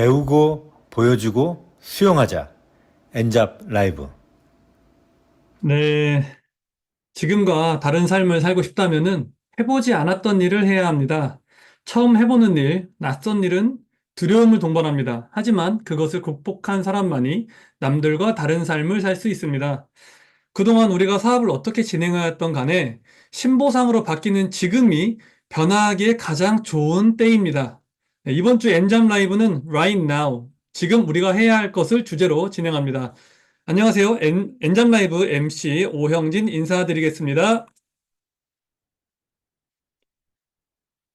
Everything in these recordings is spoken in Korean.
배우고 보여주고 수용하자. 엔잡 라이브. 네, 지금과 다른 삶을 살고 싶다면은 해보지 않았던 일을 해야 합니다. 처음 해보는 일, 낯선 일은 두려움을 동반합니다. 하지만 그것을 극복한 사람만이 남들과 다른 삶을 살 수 있습니다. 그동안 우리가 사업을 어떻게 진행하였던 간에 신보상으로 바뀌는 지금이 변화하기에 가장 좋은 때입니다. 네, 이번 주 엔잡 라이브는 Right Now, 지금 우리가 해야 할 것을 주제로 진행합니다. 안녕하세요. 엔잡 라이브 MC 오형진 인사드리겠습니다.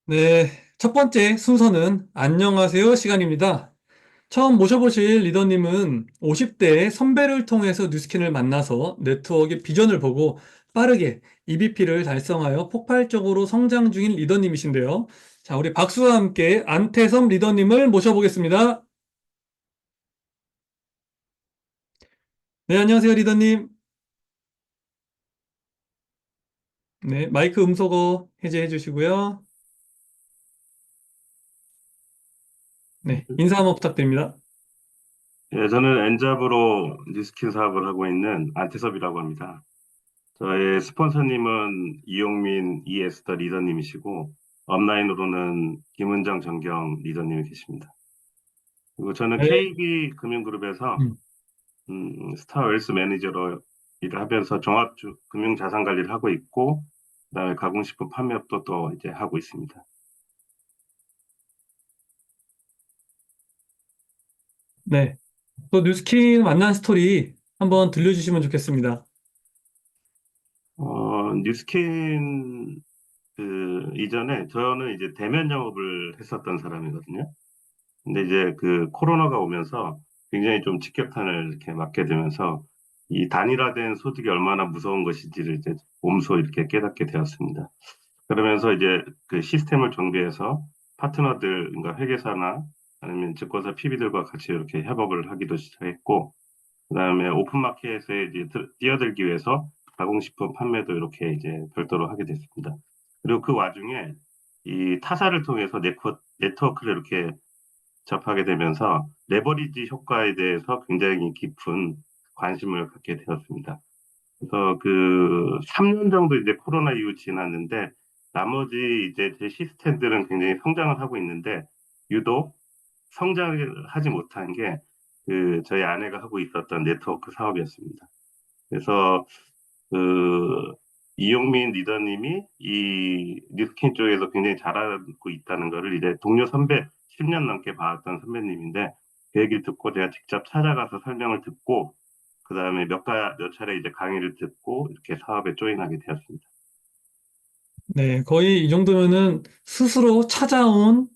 네, 첫 번째 순서는 안녕하세요 시간입니다. 처음 모셔보실 리더님은 50대의 선배를 통해서 뉴스킨을 만나서 네트워크의 비전을 보고 빠르게 EVP를 달성하여 폭발적으로 성장 중인 리더님이신데요. 자, 우리 박수와 함께 안태섭 리더님을 모셔보겠습니다. 네, 안녕하세요 리더님. 네, 마이크 음소거 해제해 주시고요. 네, 인사 한번 부탁드립니다. 예, 저는 엔잡으로 뉴스킨 사업을 하고 있는 안태섭이라고 합니다. 저의 스폰서님은 이용민, 이에스더 리더님이시고, 업라인으로는 김은정, 정경 리더님이 계십니다. 그리고 저는 네. KB금융그룹에서 스타웰스 매니저로 일을 하면서 금융자산 관리를 하고 있고, 그다음에 가공식품 판매업도 또 이제 하고 있습니다. 네. 또 뉴스킨 만난 스토리 한번 들려주시면 좋겠습니다. 뉴스킨 이전에 저는 이제 대면 영업을 했었던 사람이거든요. 근데 이제 그 코로나가 오면서 굉장히 좀 직격탄을 이렇게 맞게 되면서 이 단일화된 소득이 얼마나 무서운 것인지를 이제 몸소 이렇게 깨닫게 되었습니다. 그러면서 이제 그 시스템을 정비해서 파트너들, 그러니까 회계사나 아니면 증권사 PB들과 같이 이렇게 협업을 하기도 시작했고, 그다음에 오픈마켓에 이제 뛰어들기 위해서 가공식품 판매도 이렇게 이제 별도로 하게 됐습니다. 그리고 그 와중에 이 타사를 통해서 네트워크를 이렇게 접하게 되면서 레버리지 효과에 대해서 굉장히 깊은 관심을 갖게 되었습니다. 그래서 그 3년 정도 이제 코로나 이후 지났는데 나머지 이제 제 시스템들은 굉장히 성장을 하고 있는데 유독 성장을 하지 못한 게 그 저희 아내가 하고 있었던 네트워크 사업이었습니다. 그래서 그 이용민 리더님이 이 뉴스킨 쪽에서 굉장히 잘하고 있다는 거를 이제 동료 선배 10년 넘게 봐왔던 선배님인데 그 얘기를 듣고 제가 직접 찾아가서 설명을 듣고 그 다음에 몇 차례 이제 강의를 듣고 이렇게 사업에 조인하게 되었습니다. 네, 거의 이 정도면은 스스로 찾아온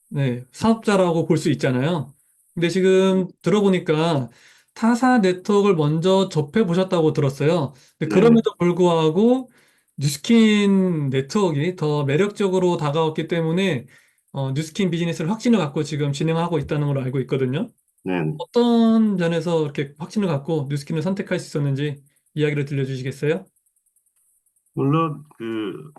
네, 사업자라고 볼 수 있잖아요. 근데 지금 들어보니까 타사 네트워크를 먼저 접해 보셨다고 들었어요. 근데 네네. 그럼에도 불구하고 뉴스킨 네트워크가 더 매력적으로 다가왔기 때문에 뉴스킨 비즈니스를 확신을 갖고 지금 진행하고 있다는 걸로 알고 있거든요. 네. 어떤 면에서 이렇게 확신을 갖고 뉴스킨을 선택할 수 있었는지 이야기를 들려주시겠어요? 물론 그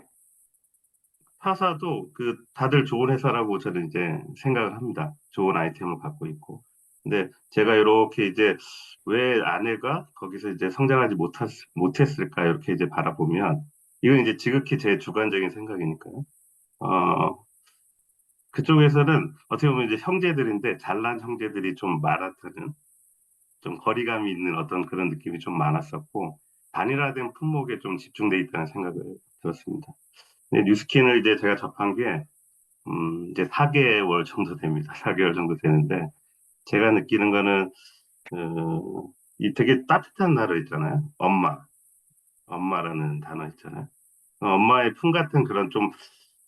타사도 그 다들 좋은 회사라고 저는 이제 생각을 합니다. 좋은 아이템을 갖고 있고. 근데 제가 이렇게 이제 왜 아내가 거기서 이제 성장하지 못했을까 이렇게 이제 바라보면 이건 이제 지극히 제 주관적인 생각이니까요. 어, 그쪽에서는 어떻게 보면 이제 형제들인데 잘난 형제들이 좀 많았다는 좀 거리감이 있는 어떤 그런 느낌이 좀 많았었고 단일화된 품목에 좀 집중돼 있다는 생각을 들었습니다. 근데 뉴스킨을 이제 제가 접한 게 이제 4개월 정도 됩니다. 4개월 정도 되는데, 제가 느끼는 거는, 이 되게 따뜻한 단어 있잖아요. 엄마라는 단어 있잖아요. 엄마의 품 같은 그런 좀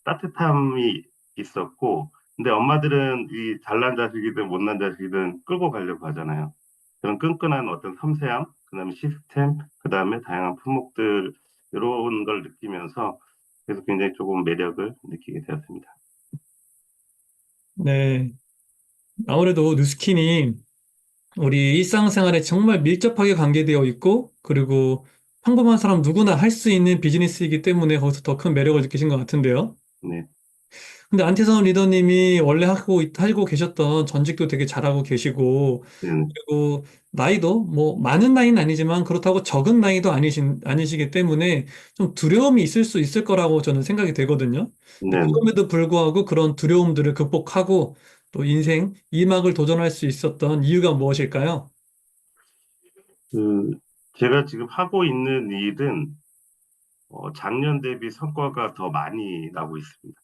따뜻함이 있었고, 근데 엄마들은 이 잘난 자식이든 못난 자식이든 끌고 가려고 하잖아요. 그런 끈끈한 어떤 섬세함, 그 다음에 시스템, 그 다음에 다양한 품목들, 이런 걸 느끼면서 그래서 굉장히 조금 매력을 느끼게 되었습니다. 네. 아무래도 뉴스킨이 우리 일상생활에 정말 밀접하게 관계되어 있고, 그리고 평범한 사람 누구나 할 수 있는 비즈니스이기 때문에 거기서 더 큰 매력을 느끼신 것 같은데요. 네. 근데 안태선 리더님이 원래 하고 계셨던 전직도 되게 잘하고 계시고, 네네. 그리고 나이도 뭐 많은 나이는 아니지만 그렇다고 적은 나이도 아니시기 때문에 좀 두려움이 있을 수 있을 거라고 저는 생각이 되거든요. 근데 네네. 그럼에도 불구하고 그런 두려움들을 극복하고 또 인생 2막을 도전할 수 있었던 이유가 무엇일까요? 그, 제가 지금 하고 있는 일은 작년 대비 성과가 더 많이 나고 있습니다.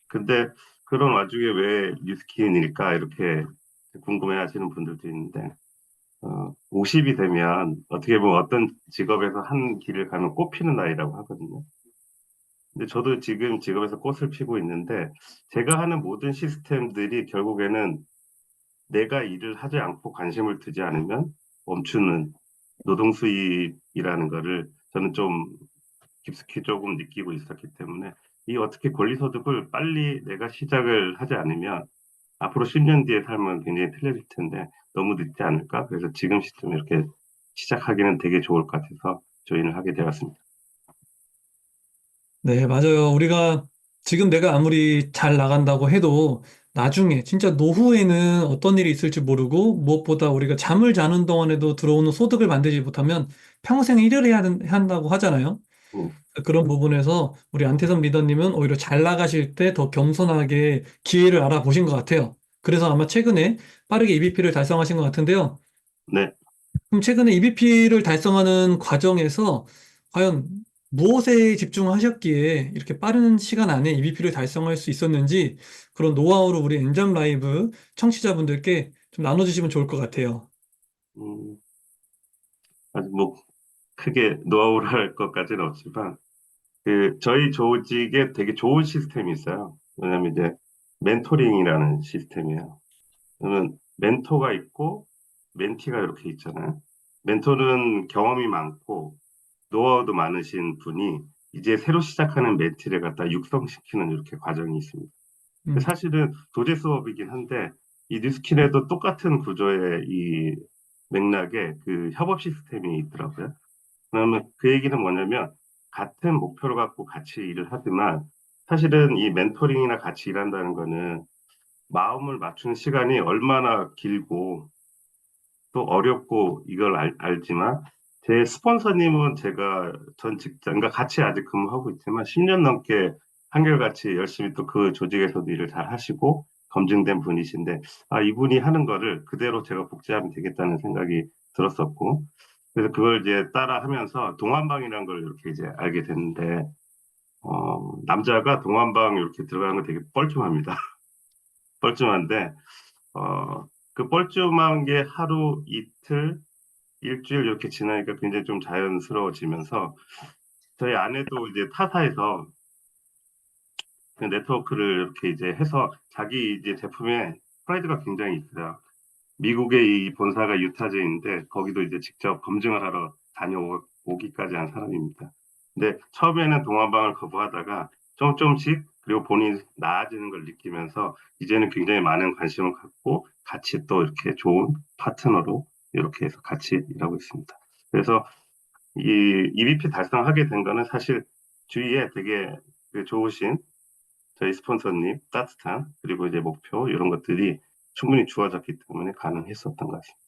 근데 그런 와중에 왜 뉴스키인일까 이렇게 궁금해 하시는 분들도 있는데, 50이 되면 어떻게 보면 어떤 직업에서 한 길을 가면 꽃피는 나이라고 하거든요. 근데 저도 지금 직업에서 꽃을 피고 있는데, 제가 하는 모든 시스템들이 결국에는 내가 일을 하지 않고 관심을 두지 않으면 멈추는 노동 수입이라는 거를 저는 좀 깊숙이 조금 느끼고 있었기 때문에 이 어떻게 권리소득을 빨리 내가 시작을 하지 않으면 앞으로 10년 뒤의 삶은 굉장히 틀려질 텐데 너무 늦지 않을까? 그래서 지금 시점에 이렇게 시작하기는 되게 좋을 것 같아서 조인을 하게 되었습니다. 네, 맞아요. 우리가 지금 내가 아무리 잘 나간다고 해도 나중에 진짜 노후에는 어떤 일이 있을지 모르고 무엇보다 우리가 잠을 자는 동안에도 들어오는 소득을 만들지 못하면 평생 일을 한다고 하잖아요. 음, 그런 부분에서 우리 안태선 리더님은 오히려 잘 나가실 때 더 겸손하게 기회를 알아보신 것 같아요. 그래서 아마 최근에 빠르게 EBP를 달성하신 것 같은데요. 네. 그럼 최근에 EBP를 달성하는 과정에서 과연 무엇에 집중하셨기에 이렇게 빠른 시간 안에 EBP를 달성할 수 있었는지 그런 노하우를 우리 엔잡 라이브 청취자분들께 좀 나눠주시면 좋을 것 같아요. 음, 아직 뭐 크게 노하우를 할 것까지는 없지만 저희 조직에 되게 좋은 시스템이 있어요. 왜냐면 이제 멘토링이라는 시스템이에요. 그러면 멘토가 있고 멘티가 이렇게 있잖아요. 멘토는 경험이 많고 노하우도 많으신 분이 이제 새로 시작하는 멘티를 갖다 육성시키는 이렇게 과정이 있습니다. 음, 사실은 도제 수업이긴 한데 이 뉴스킬에도 똑같은 구조의 이 맥락에 그 협업 시스템이 있더라고요. 그러면 그 얘기는 뭐냐면 같은 목표를 갖고 같이 일을 하지만 사실은 이 멘토링이나 같이 일한다는 거는 마음을 맞추는 시간이 얼마나 길고 또 어렵고 이걸 알지만 제 스폰서님은 제가 전 직장, 그러니까 같이 아직 근무하고 있지만 10년 넘게 한결같이 열심히 또 그 조직에서도 일을 잘 하시고 검증된 분이신데 아, 이분이 하는 거를 그대로 제가 복제하면 되겠다는 생각이 들었었고 그래서 그걸 이제 따라 하면서 동안방이라는 걸 이렇게 이제 알게 됐는데 남자가 동안방 이렇게 들어가는 거 되게 뻘쭘합니다. 뻘쭘한데 그 뻘쭘한 게 하루, 이틀, 일주일 이렇게 지나니까 굉장히 좀 자연스러워지면서 저희 아내도 이제 타사에서 그 네트워크를 이렇게 이제 해서 자기 이제 제품에 프라이드가 굉장히 있어요. 미국의 이 본사가 유타주인데 거기도 이제 직접 검증을 하러 다녀오기까지 한 사람입니다. 근데 처음에는 동화방을 거부하다가 조금씩 그리고 본인이 나아지는 걸 느끼면서 이제는 굉장히 많은 관심을 갖고 같이 또 이렇게 좋은 파트너로 이렇게 해서 같이 일하고 있습니다. 그래서 이 EBP 달성하게 된 거는 사실 주위에 되게 그 좋으신 저희 스폰서님 따뜻한 그리고 이제 목표 이런 것들이 충분히 주어졌기 때문에 가능했었던 것 같습니다.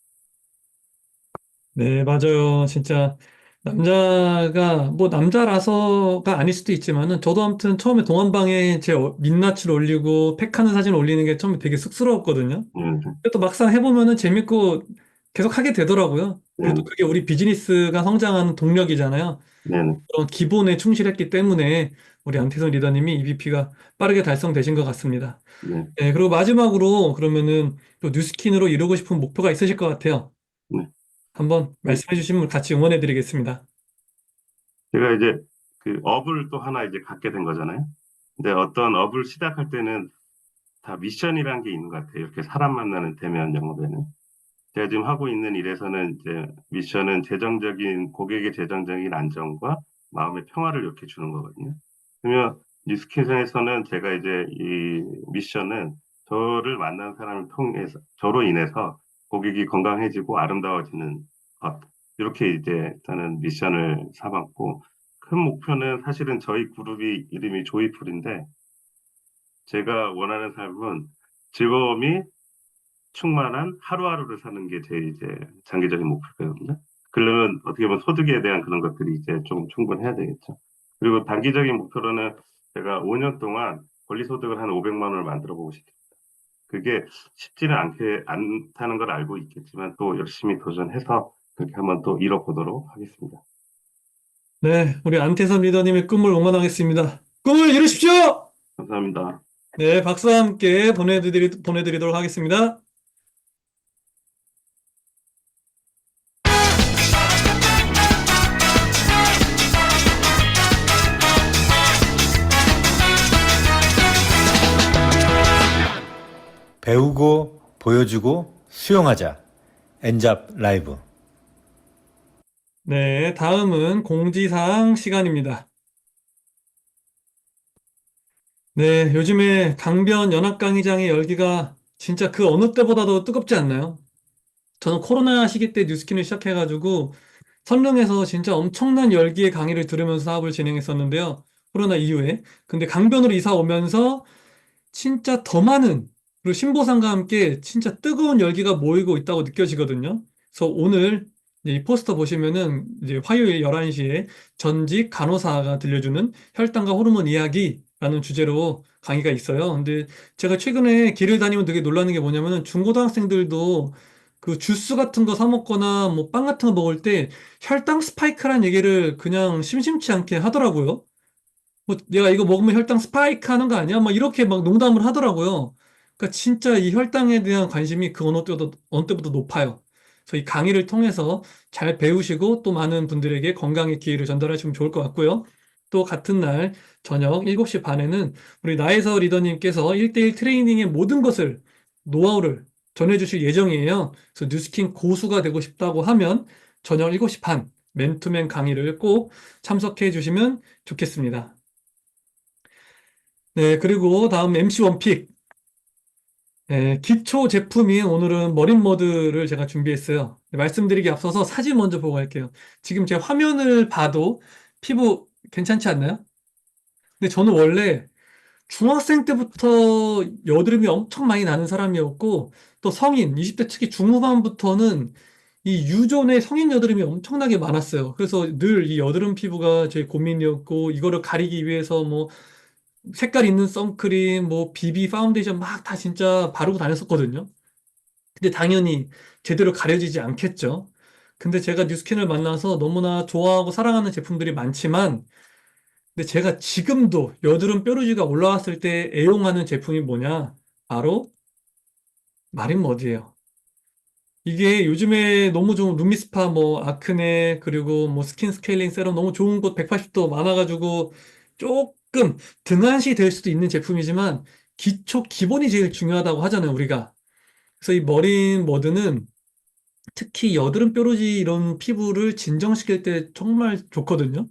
네, 맞아요. 진짜 남자가 뭐 남자라서가 아닐 수도 있지만은 저도 아무튼 처음에 동안방에 제 민낯을 올리고 팩하는 사진 올리는 게 처음에 되게 쑥스러웠거든요. 네, 근데 또 막상 해보면은 재밌고 계속 하게 되더라고요. 네, 그리고 또 그게 우리 비즈니스가 성장하는 동력이잖아요. 네, 네, 그런 기본에 충실했기 때문에 우리 안태선 리더님이 EBP가 빠르게 달성되신 것 같습니다. 네, 네, 그리고 마지막으로 그러면은 또 뉴스킨으로 이루고 싶은 목표가 있으실 것 같아요. 네. 한번 그 말씀해 주시면 같이 응원해 드리겠습니다. 제가 이제 그 업을 또 하나 이제 갖게 된 거잖아요. 근데 어떤 업을 시작할 때는 다 미션이라는 게 있는 것 같아요. 이렇게 사람 만나는 대면 영업에는. 제가 지금 하고 있는 일에서는 이제 미션은 고객의 재정적인 안정과 마음의 평화를 이렇게 주는 거거든요. 그러면 뉴스케이션에서는 제가 이제 이 미션은 저를 만난 사람을 통해서, 저로 인해서 고객이 건강해지고 아름다워지는 것. 이렇게 이제 저는 미션을 삼았고, 큰 목표는 사실은 저희 그룹이 이름이 조이풀인데, 제가 원하는 삶은 즐거움이 충만한 하루하루를 사는 게 제 이제 장기적인 목표거든요. 그러면 어떻게 보면 소득에 대한 그런 것들이 이제 좀 충분해야 되겠죠. 그리고 단기적인 목표로는 제가 5년 동안 권리소득을 한 500만 원을 만들어 보고 싶습니다. 그게 쉽지는 않다는 걸 알고 있겠지만 또 열심히 도전해서 그렇게 한번 또 이뤄보도록 하겠습니다. 네, 우리 안태선 리더님의 꿈을 응원하겠습니다. 꿈을 이루십시오! 감사합니다. 네, 박수와 함께 보내드리도록 하겠습니다. 배우고 보여주고 수용하자. 엔잡 라이브. 네, 다음은 공지사항 시간입니다. 네, 요즘에 강변 연합강의장의 열기가 진짜 그 어느 때보다도 뜨겁지 않나요? 저는 코로나 시기 때 뉴스킨을 시작해가지고 선릉에서 진짜 엄청난 열기의 강의를 들으면서 사업을 진행했었는데요. 코로나 이후에. 근데 강변으로 이사 오면서 진짜 더 많은, 그리고 신보상과 함께 진짜 뜨거운 열기가 모이고 있다고 느껴지거든요. 그래서 오늘 이 포스터 보시면은 이제 화요일 11시에 전직 간호사가 들려주는 혈당과 호르몬 이야기라는 주제로 강의가 있어요. 근데 제가 최근에 길을 다니면 되게 놀라는 게 뭐냐면은 중고등학생들도 그 주스 같은 거 사 먹거나 뭐 빵 같은 거 먹을 때 혈당 스파이크란 얘기를 그냥 심심치 않게 하더라고요. 뭐 내가 이거 먹으면 혈당 스파이크 하는 거 아니야? 막 이렇게 막 농담을 하더라고요. 그러니까 진짜 이 혈당에 대한 관심이 그 어느 때보다 높아요. 그래서 이 강의를 통해서 잘 배우시고 또 많은 분들에게 건강의 기회를 전달하시면 좋을 것 같고요. 또 같은 날 저녁 7시 반에는 우리 나혜서 리더님께서 1대1 트레이닝의 모든 것을 노하우를 전해주실 예정이에요. 그래서 뉴스킨 고수가 되고 싶다고 하면 저녁 7시 반 맨투맨 강의를 꼭 참석해 주시면 좋겠습니다. 네, 그리고 다음 MC 원픽. 네, 기초 제품인 오늘은 머린머드를 제가 준비했어요. 네, 말씀드리기 앞서서 사진 먼저 보고 갈게요. 지금 제 화면을 봐도 피부 괜찮지 않나요? 근데 저는 원래 중학생 때부터 여드름이 엄청 많이 나는 사람이었고, 또 성인, 20대 특히 중후반부터는 이 유존의 성인 여드름이 엄청나게 많았어요. 그래서 늘 이 여드름 피부가 제 고민이었고, 이거를 가리기 위해서 뭐 색깔 있는 선크림, 뭐 비비 파운데이션 막 다 진짜 바르고 다녔었거든요. 근데 당연히 제대로 가려지지 않겠죠. 근데 제가 뉴스킨을 만나서 너무나 좋아하고 사랑하는 제품들이 많지만, 근데 제가 지금도 여드름 뾰루지가 올라왔을 때 애용하는 제품이 뭐냐? 바로 마린머드예요. 이게 요즘에 너무 좋은 루미스파, 뭐 아크네, 그리고 뭐 스킨 스케일링 세럼 너무 좋은 곳 180도 많아가지고 조금 등한시 될 수도 있는 제품이지만 기본이 제일 중요하다고 하잖아요, 우리가. 그래서 이 머린머드는 특히 여드름 뾰루지 이런 피부를 진정시킬 때 정말 좋거든요.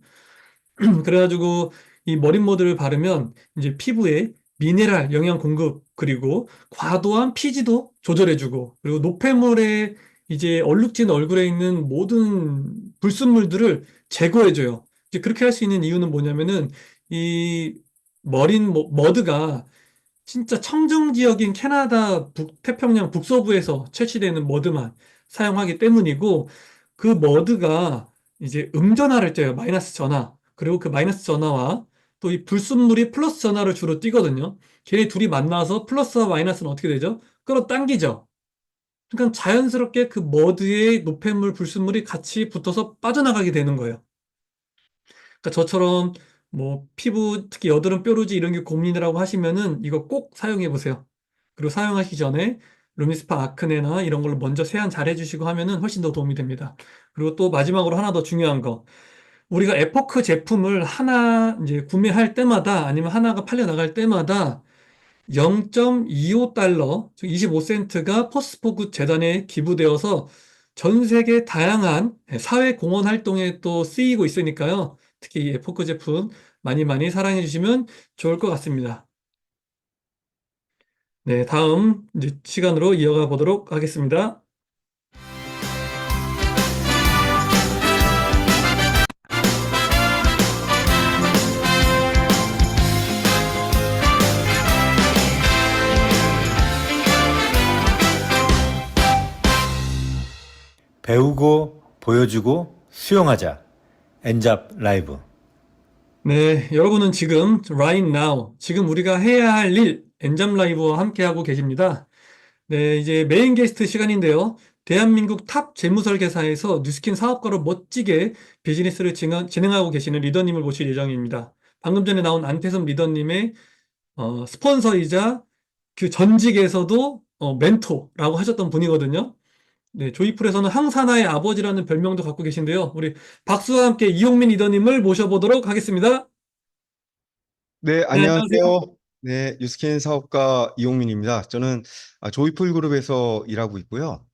그래가지고 이 머린머드를 바르면 이제 피부에 미네랄 영양 공급 그리고 과도한 피지도 조절해주고 그리고 노폐물에 이제 얼룩진 얼굴에 있는 모든 불순물들을 제거해줘요. 이제 그렇게 할 수 있는 이유는 뭐냐면은 이 머드가 진짜 청정 지역인 캐나다 북태평양 북서부에서 채취되는 머드만 사용하기 때문이고 그 머드가 이제 음전하를 쪄요. 마이너스 전하. 그리고 그 마이너스 전하와 또 이 불순물이 플러스 전하를 주로 띠거든요. 걔네 둘이 만나서 플러스와 마이너스는 어떻게 되죠? 끌어당기죠. 그러니까 자연스럽게 그 머드의 노폐물, 불순물이 같이 붙어서 빠져나가게 되는 거예요. 그러니까 저처럼 뭐 피부 특히 여드름 뾰루지 이런 게 고민이라고 하시면은 이거 꼭 사용해 보세요. 그리고 사용하기 전에 루미스파 아크네나 이런 걸로 먼저 세안 잘 해주시고 하면은 훨씬 더 도움이 됩니다. 그리고 또 마지막으로 하나 더 중요한 거. 우리가 에포크 제품을 하나 이제 구매할 때마다 아니면 하나가 팔려 나갈 때마다 0.25달러, 즉 25센트가 포스포굿 재단에 기부되어서 전 세계 다양한 사회 공헌 활동에 또 쓰이고 있으니까요. 특히 이 에포크 제품 많이 많이 사랑해 주시면 좋을 것 같습니다. 네, 다음 이제 시간으로 이어가 보도록 하겠습니다. 보여주고 보여주고 수용하자. 엔잡 라이브. 네, 여러분은 지금 right now, 지금 우리가 해야 할 일, 엔잡 라이브와 함께하고 계십니다. 네, 이제 메인 게스트 시간인데요. 대한민국 탑 재무설계사에서 뉴스킨 사업가로 멋지게 비즈니스를 진행하고 계시는 리더님을 모실 예정입니다. 방금 전에 나온 안태섭 리더님의 스폰서이자 그 전직에서도 멘토라고 하셨던 분이거든요. 네, 조이풀에서는 항산화의 아버지라는 별명도 갖고 계신데요. 우리 박수와 함께 이용민 리더님을 모셔보도록 하겠습니다. 네, 네, 안녕하세요. 안녕하세요. 네, 뉴스킨 사업가 이용민입니다. 저는 조이풀 그룹에서 일하고 있고요.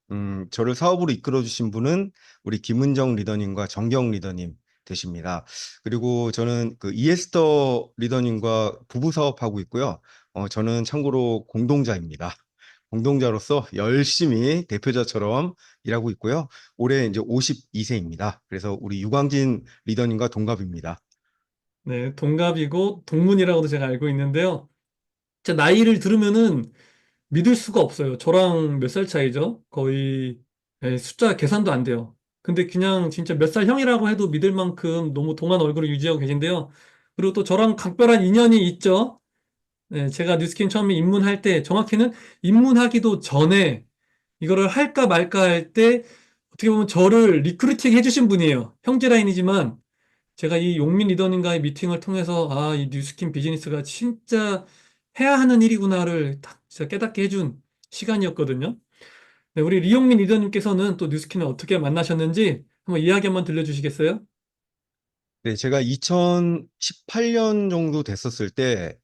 저를 사업으로 이끌어 주신 분은 우리 김은정 리더님과 정경 리더님 되십니다. 그리고 저는 그 이에스터 리더님과 부부 사업하고 있고요. 저는 참고로 공동자입니다. 공동자로서 열심히 대표자처럼 일하고 있고요. 올해 이제 52세입니다. 그래서 우리 유광진 리더님과 동갑입니다. 네, 동갑이고 동문이라고도 제가 알고 있는데요. 제 나이를 들으면은 믿을 수가 없어요. 저랑 몇 살 차이죠? 거의 숫자 계산도 안 돼요. 근데 그냥 진짜 몇 살 형이라고 해도 믿을 만큼 너무 동안 얼굴을 유지하고 계신데요. 그리고 또 저랑 각별한 인연이 있죠. 네, 제가 뉴스킨 처음에 입문할 때, 정확히는 입문하기도 전에 이거를 할까 말까 할 때 어떻게 보면 저를 리크루팅 해주신 분이에요. 형제 라인이지만 제가 이 용민 리더님과의 미팅을 통해서 아, 이 뉴스킨 비즈니스가 진짜 해야 하는 일이구나를 딱 진짜 깨닫게 해준 시간이었거든요. 네, 우리 리용민 리더님께서는 또 뉴스킨을 어떻게 만나셨는지 한번 이야기 한번 들려주시겠어요? 네, 제가 2018년 정도 됐었을 때,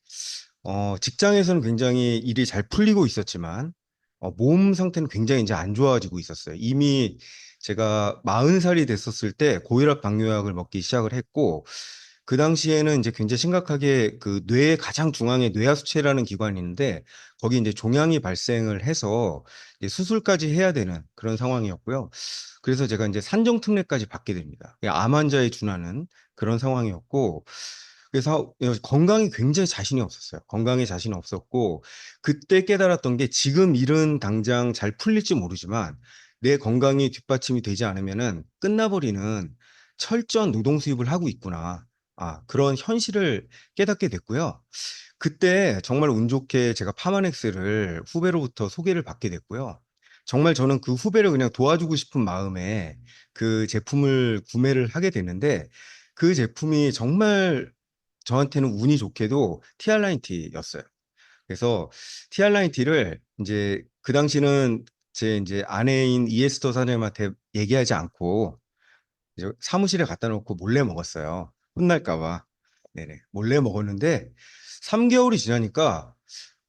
직장에서는 굉장히 일이 잘 풀리고 있었지만, 몸 상태는 굉장히 이제 안 좋아지고 있었어요. 이미 제가 40살이 됐었을 때 고혈압 당뇨약을 먹기 시작을 했고, 그 당시에는 이제 굉장히 심각하게 그 뇌의 가장 중앙에 뇌하수체라는 기관이 있는데, 거기 이제 종양이 발생을 해서 이제 수술까지 해야 되는 그런 상황이었고요. 그래서 제가 이제 산정특례까지 받게 됩니다. 암 환자에 준하는 그런 상황이었고, 그래서 건강이 굉장히 자신이 없었어요. 건강에 자신이 없었고, 그때 깨달았던 게 지금 일은 당장 잘 풀릴지 모르지만 내 건강이 뒷받침이 되지 않으면은 끝나버리는 철저한 노동 수입을 하고 있구나. 그런 현실을 깨닫게 됐고요. 그때 정말 운 좋게 제가 파마넥스를 후배로부터 소개를 받게 됐고요. 정말 저는 그 후배를 그냥 도와주고 싶은 마음에 그 제품을 구매를 하게 됐는데 그 제품이 정말 저한테는 운이 좋게도 TR90였어요. 그래서 TR90를 이제 그 당시는 제 이제 아내인 이에스터 사장님한테 얘기하지 않고 이제 사무실에 갖다 놓고 몰래 먹었어요. 혼날까 봐. 네네. 몰래 먹었는데 3개월이 지나니까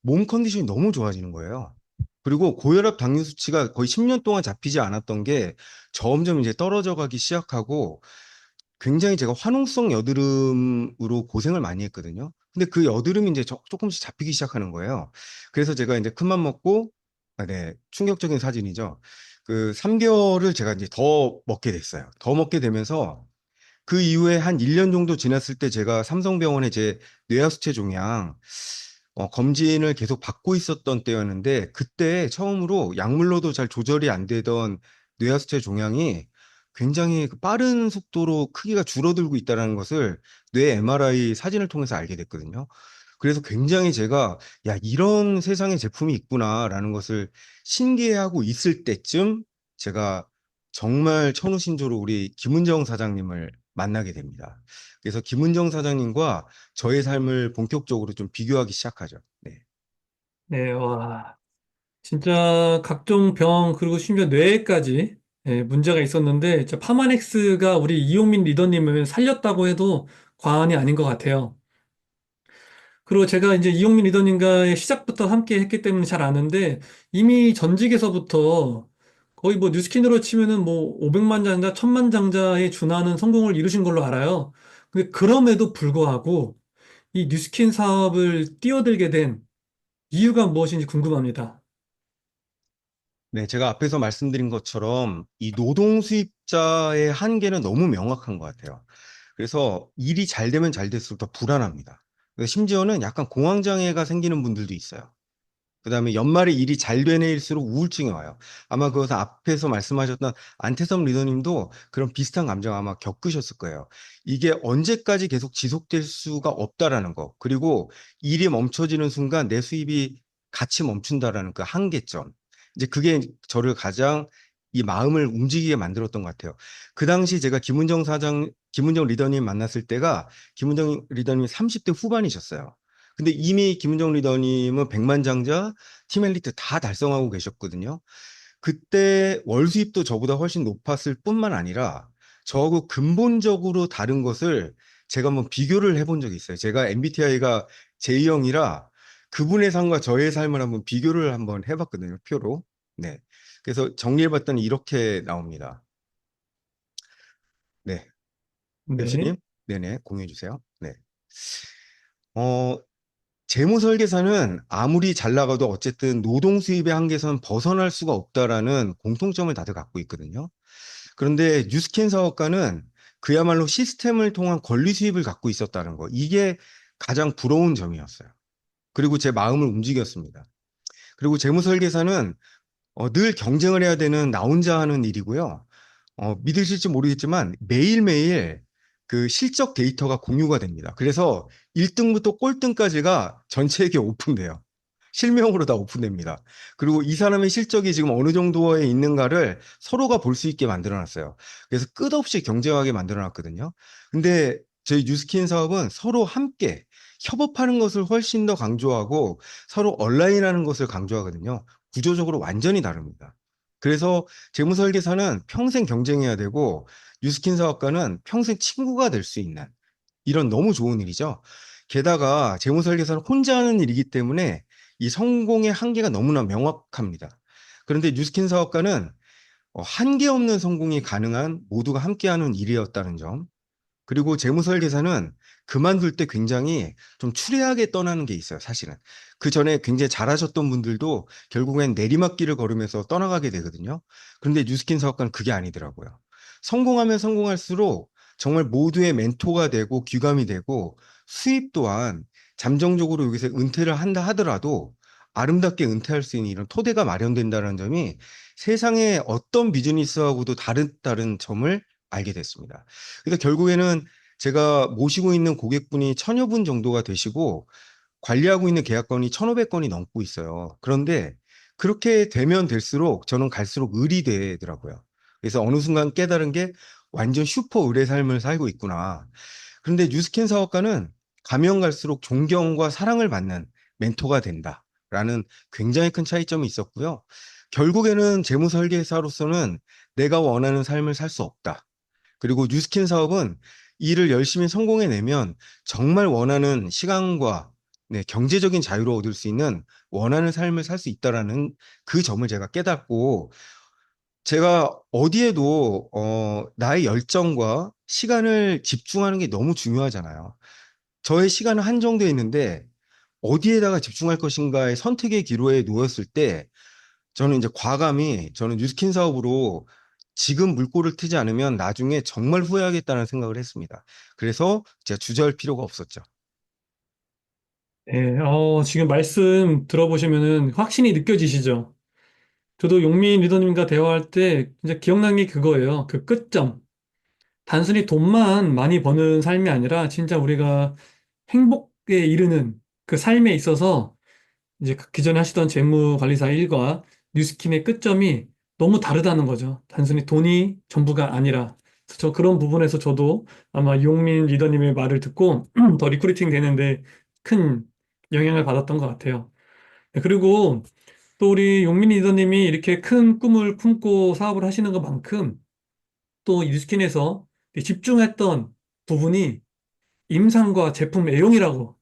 몸 컨디션이 너무 좋아지는 거예요. 그리고 고혈압 당뇨 수치가 거의 10년 동안 잡히지 않았던 게 점점 이제 떨어져 가기 시작하고 굉장히 제가 화농성 여드름으로 고생을 많이 했거든요. 근데 그 여드름이 이제 조금씩 잡히기 시작하는 거예요. 그래서 제가 이제 큰맘 먹고, 네, 충격적인 사진이죠. 그 3개월을 제가 이제 더 먹게 됐어요. 더 먹게 되면서 그 이후에 한 1년 정도 지났을 때 제가 삼성병원에 제 뇌하수체 종양 검진을 계속 받고 있었던 때였는데 그때 처음으로 약물로도 잘 조절이 안 되던 뇌하수체 종양이 굉장히 그 빠른 속도로 크기가 줄어들고 있다는 것을 뇌 MRI 사진을 통해서 알게 됐거든요. 그래서 굉장히 제가 야, 이런 세상에 제품이 있구나라는 것을 신기해하고 있을 때쯤 제가 정말 천우신조로 우리 김은정 사장님을 만나게 됩니다. 그래서 김은정 사장님과 저의 삶을 본격적으로 좀 비교하기 시작하죠. 네. 네, 와, 진짜 각종 병 그리고 심지어 뇌에까지 문제가 있었는데 진짜 파마넥스가 우리 이용민 리더님을 살렸다고 해도 과언이 아닌 것 같아요. 그리고 제가 이제 이용민 리더님과의 시작부터 함께 했기 때문에 잘 아는데 이미 전직에서부터 거의 뭐 뉴스킨으로 치면은 뭐 500만 장자, 1000만 장자에 준하는 성공을 이루신 걸로 알아요. 근데 그럼에도 불구하고 이 뉴스킨 사업을 뛰어들게 된 이유가 무엇인지 궁금합니다. 네, 제가 앞에서 말씀드린 것처럼 이 노동 수입자의 한계는 너무 명확한 것 같아요. 그래서 일이 잘 되면 잘 될수록 더 불안합니다. 그래서 심지어는 약간 공황장애가 생기는 분들도 있어요. 그다음에 연말에 일이 잘 되는 일수록 우울증이 와요. 아마 그것은 앞에서 말씀하셨던 안태섭 리더님도 그런 비슷한 감정 아마 겪으셨을 거예요. 이게 언제까지 계속 지속될 수가 없다라는 거. 그리고 일이 멈춰지는 순간 내 수입이 같이 멈춘다라는 그 한계점. 이제 그게 저를 가장 이 마음을 움직이게 만들었던 것 같아요. 그 당시 제가 김은정 리더님 만났을 때가 김은정 리더님이 30대 후반이셨어요. 근데 이미 김은정 리더님은 백만장자, 팀 엘리트 다 달성하고 계셨거든요. 그때 월 수입도 저보다 훨씬 높았을 뿐만 아니라 저하고 근본적으로 다른 것을 제가 한번 비교를 해본 적이 있어요. 제가 MBTI가 J형이라 그분의 삶과 저의 삶을 한번 비교를 한번 해봤거든요. 표로. 네. 그래서 정리해봤더니 이렇게 나옵니다. 네. 네. 교수님, 네네, 공유해 주세요. 네. 어, 재무 설계사는 아무리 잘 나가도 어쨌든 노동 수입의 한계선 벗어날 수가 없다라는 공통점을 다들 갖고 있거든요. 그런데 뉴스캔 사업가는 그야말로 시스템을 통한 권리 수입을 갖고 있었다는 거. 이게 가장 부러운 점이었어요. 그리고 제 마음을 움직였습니다. 그리고 재무 설계사는 늘 경쟁을 해야 되는 나 혼자 하는 일이고요. 믿으실지 모르겠지만 매일매일 그 실적 데이터가 공유가 됩니다. 그래서 1등부터 꼴등까지가 전체에게 오픈돼요. 실명으로 다 오픈됩니다. 그리고 이 사람의 실적이 지금 어느 정도에 있는가를 서로가 볼 수 있게 만들어놨어요. 그래서 끝없이 경쟁하게 만들어놨거든요. 근데 저희 뉴스킨 사업은 서로 함께 협업하는 것을 훨씬 더 강조하고 서로 온라인하는 것을 강조하거든요. 구조적으로 완전히 다릅니다. 그래서 재무설계사는 평생 경쟁해야 되고 뉴스킨 사업가는 평생 친구가 될 수 있는 이런 너무 좋은 일이죠. 게다가 재무설계사는 혼자 하는 일이기 때문에 이 성공의 한계가 너무나 명확합니다. 그런데 뉴스킨 사업가는 한계 없는 성공이 가능한 모두가 함께하는 일이었다는 점. 그리고 재무설계사는 그만둘 때 굉장히 좀 추레하게 떠나는 게 있어요, 사실은. 그 전에 굉장히 잘하셨던 분들도 결국엔 내리막길을 걸으면서 떠나가게 되거든요. 그런데 뉴스킨 사업가는 그게 아니더라고요. 성공하면 성공할수록 정말 모두의 멘토가 되고 귀감이 되고 수입 또한 잠정적으로 여기서 은퇴를 한다 하더라도 아름답게 은퇴할 수 있는 이런 토대가 마련된다는 점이 세상의 어떤 비즈니스하고도 다른 점을 알게 됐습니다. 그래서 결국에는 제가 모시고 있는 고객분이 1000여 분 정도가 되시고 관리하고 있는 계약건이 1500건이 넘고 있어요. 그런데 그렇게 되면 될수록 저는 갈수록 을이 되더라고요. 그래서 어느 순간 깨달은 게 완전 슈퍼 을의 삶을 살고 있구나. 그런데 뉴스캔 사업가는 가면 갈수록 존경과 사랑을 받는 멘토가 된다라는 굉장히 큰 차이점이 있었고요. 결국에는 재무 설계사로서는 내가 원하는 삶을 살 수 없다. 그리고 뉴스킨 사업은 일을 열심히 성공해내면 정말 원하는 시간과 네, 경제적인 자유를 얻을 수 있는 원하는 삶을 살 수 있다라는 그 점을 제가 깨닫고 제가 어디에도 나의 열정과 시간을 집중하는 게 너무 중요하잖아요. 저의 시간은 한정되어 있는데 어디에다가 집중할 것인가의 선택의 기로에 놓였을 때 저는 이제 과감히 저는 뉴스킨 사업으로 지금 물꼬를 트지 않으면 나중에 정말 후회하겠다는 생각을 했습니다. 그래서 제가 주저할 필요가 없었죠. 네, 지금 말씀 들어보시면은 확신이 느껴지시죠? 저도 용민 리더님과 대화할 때 진짜 기억나는 게 그거예요. 그 끝점. 단순히 돈만 많이 버는 삶이 아니라 진짜 우리가 행복에 이르는 그 삶에 있어서 이제 그 기존에 하시던 재무관리사 일과 뉴스킨의 끝점이 너무 다르다는 거죠. 단순히 돈이 전부가 아니라. 그래서 저 그런 부분에서 저도 아마 이용민 리더님의 말을 듣고 더 리크루팅 되는데 큰 영향을 받았던 것 같아요. 네, 그리고 또 우리 용민 리더님이 이렇게 큰 꿈을 품고 사업을 하시는 것만큼 또 뉴스킨에서 집중했던 부분이 임상과 제품 애용이라고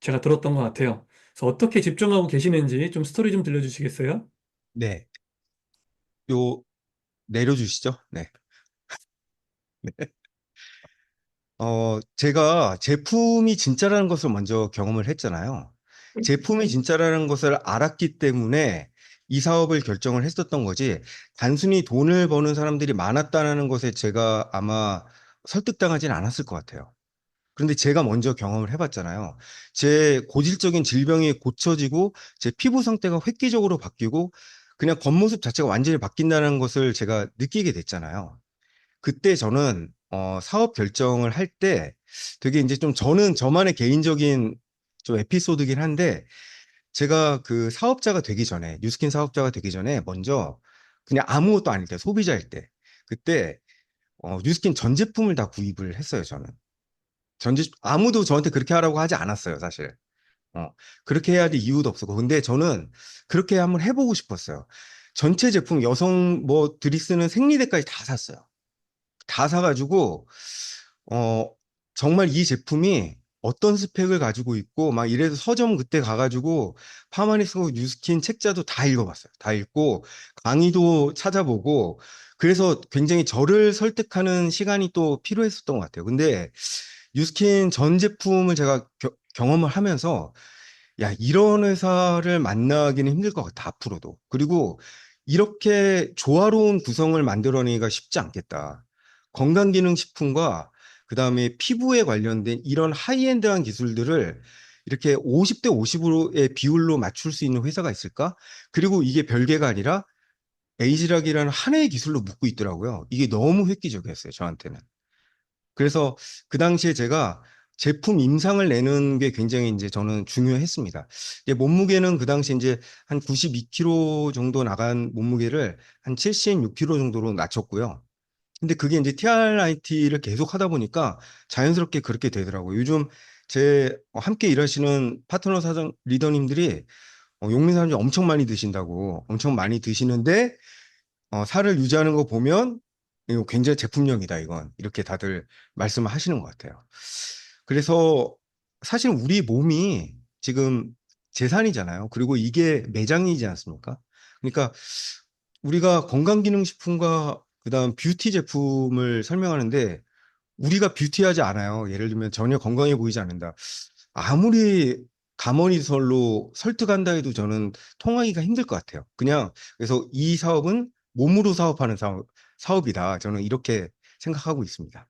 제가 들었던 것 같아요. 그래서 어떻게 집중하고 계시는지 좀 스토리 좀 들려주시겠어요? 네. 요 내려주시죠. 네. 제가 제품이 진짜라는 것을 먼저 경험을 했잖아요. 제품이 진짜라는 것을 알았기 때문에 이 사업을 결정을 했었던 거지, 단순히 돈을 버는 사람들이 많았다는 것에 제가 아마 설득당하진 않았을 것 같아요. 그런데 제가 먼저 경험을 해봤잖아요. 제 고질적인 질병이 고쳐지고 제 피부 상태가 획기적으로 바뀌고 그냥 겉모습 자체가 완전히 바뀐다는 것을 제가 느끼게 됐잖아요. 그때 저는 사업 결정을 할 때 되게 이제 좀 저는 저만의 개인적인 좀 에피소드긴 한데 제가 그 사업자가 되기 전에 뉴스킨 사업자가 되기 전에 먼저 그냥 아무것도 아닐 때 소비자일 때 그때 뉴스킨 전 제품을 다 구입을 했어요 저는. 아무도 저한테 그렇게 하라고 하지 않았어요 사실. 어, 그렇게 해야 될 이유도 없었고 근데 저는 그렇게 한번 해보고 싶었어요. 전체 제품 여성 뭐들이 쓰는 생리대까지 다 샀어요. 다 사가지고 어 정말 이 제품이 어떤 스펙을 가지고 있고 막 이래서 서점 그때 가가지고 파마니스코 뉴스킨 책자도 다 읽어봤어요. 다 읽고 강의도 찾아보고 그래서 굉장히 저를 설득하는 시간이 또 필요했었던 것 같아요. 근데 뉴스킨 전 제품을 제가 경험을 하면서 야, 이런 회사를 만나기는 힘들 것 같아, 앞으로도. 그리고 이렇게 조화로운 구성을 만들어내기가 쉽지 않겠다. 건강기능식품과 그다음에 피부에 관련된 이런 하이엔드한 기술들을 이렇게 50대 50으로의 비율로 맞출 수 있는 회사가 있을까? 그리고 이게 별개가 아니라 에이지락이라는 하나의 기술로 묶고 있더라고요. 이게 너무 획기적이었어요, 저한테는. 그래서 그 당시에 제가 제품 임상을 내는 게 굉장히 이제 저는 중요했습니다. 이제 몸무게는 그 당시 이제 한 92kg 정도 나간 몸무게를 한 76kg 정도로 낮췄고요. 근데 그게 이제 TRIT를 계속 하다 보니까 자연스럽게 그렇게 되더라고요. 요즘 제 함께 일하시는 파트너 사장 리더님들이 용민산주 엄청 많이 드신다고 엄청 많이 드시는데 살을 유지하는 거 보면 이거 굉장히 제품력이다, 이건. 이렇게 다들 말씀을 하시는 것 같아요. 그래서 사실 우리 몸이 지금 재산이잖아요. 그리고 이게 매장이지 않습니까? 그러니까 우리가 건강기능식품과 그다음 뷰티 제품을 설명하는데 우리가 뷰티하지 않아요. 예를 들면 전혀 건강해 보이지 않는다. 아무리 가머니설로 설득한다 해도 저는 통하기가 힘들 것 같아요. 그냥 그래서 이 사업은 몸으로 사업하는 사업이다. 저는 이렇게 생각하고 있습니다.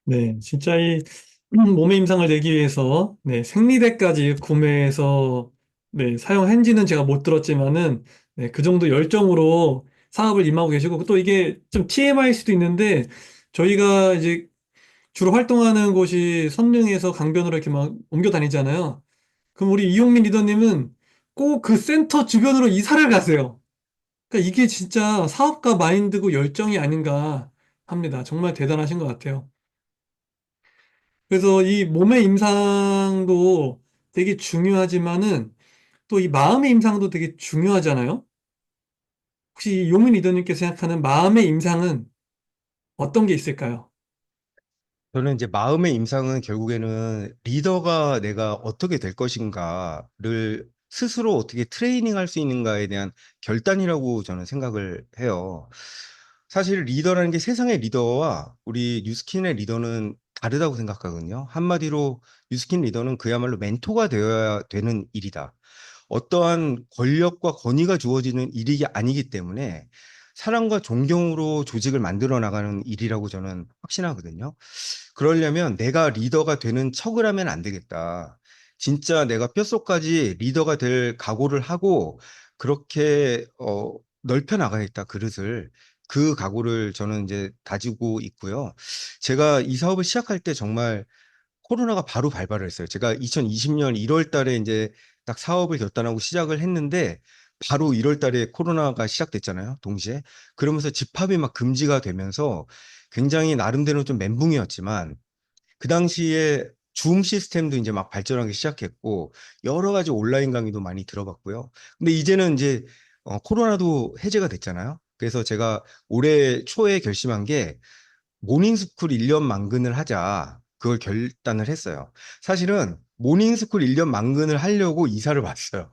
네, 진짜 이 몸의 임상을 내기 위해서 네, 생리대까지 구매해서 네, 사용한지는 제가 못 들었지만은 네, 그 정도 열정으로 사업을 임하고 계시고 또 이게 좀 TMI일 수도 있는데 저희가 이제 주로 활동하는 곳이 선릉에서 강변으로 이렇게 막 옮겨 다니잖아요. 그럼 우리 이용민 리더님은 꼭 그 센터 주변으로 이사를 가세요. 그러니까 이게 진짜 사업가 마인드고 열정이 아닌가 합니다. 정말 대단하신 것 같아요. 그래서 이 몸의 임상도 되게 중요하지만은 또 이 마음의 임상도 되게 중요하잖아요. 혹시 이 용민 리더님께서 생각하는 마음의 임상은 어떤 게 있을까요? 저는 이제 마음의 임상은 결국에는 리더가 내가 어떻게 될 것인가를 스스로 어떻게 트레이닝할 수 있는가에 대한 결단이라고 저는 생각을 해요. 사실 리더라는 게 세상의 리더와 우리 뉴스킨의 리더는 다르다고 생각하거든요. 한마디로 뉴스킨 리더는 그야말로 멘토가 되어야 되는 일이다. 어떠한 권력과 권위가 주어지는 일이 아니기 때문에 사랑과 존경으로 조직을 만들어 나가는 일이라고 저는 확신하거든요. 그러려면 내가 리더가 되는 척을 하면 안 되겠다. 진짜 내가 뼛속까지 리더가 될 각오를 하고 그렇게 넓혀 나가야겠다, 그릇을. 그 각오를 저는 이제 다지고 있고요. 제가 이 사업을 시작할 때 정말 코로나가 바로 발발을 했어요. 제가 2020년 1월 달에 이제 딱 사업을 결단하고 시작을 했는데 바로 1월 달에 코로나가 시작됐잖아요. 동시에. 그러면서 집합이 막 금지가 되면서 굉장히 나름대로 좀 멘붕이었지만 그 당시에 줌 시스템도 이제 막 발전하기 시작했고 여러 가지 온라인 강의도 많이 들어봤고요. 근데 이제는 이제 코로나도 해제가 됐잖아요. 그래서 제가 올해 초에 결심한 게 모닝스쿨 1년 만근을 하자. 그걸 결단을 했어요. 사실은 모닝스쿨 1년 만근을 하려고 이사를 왔어요.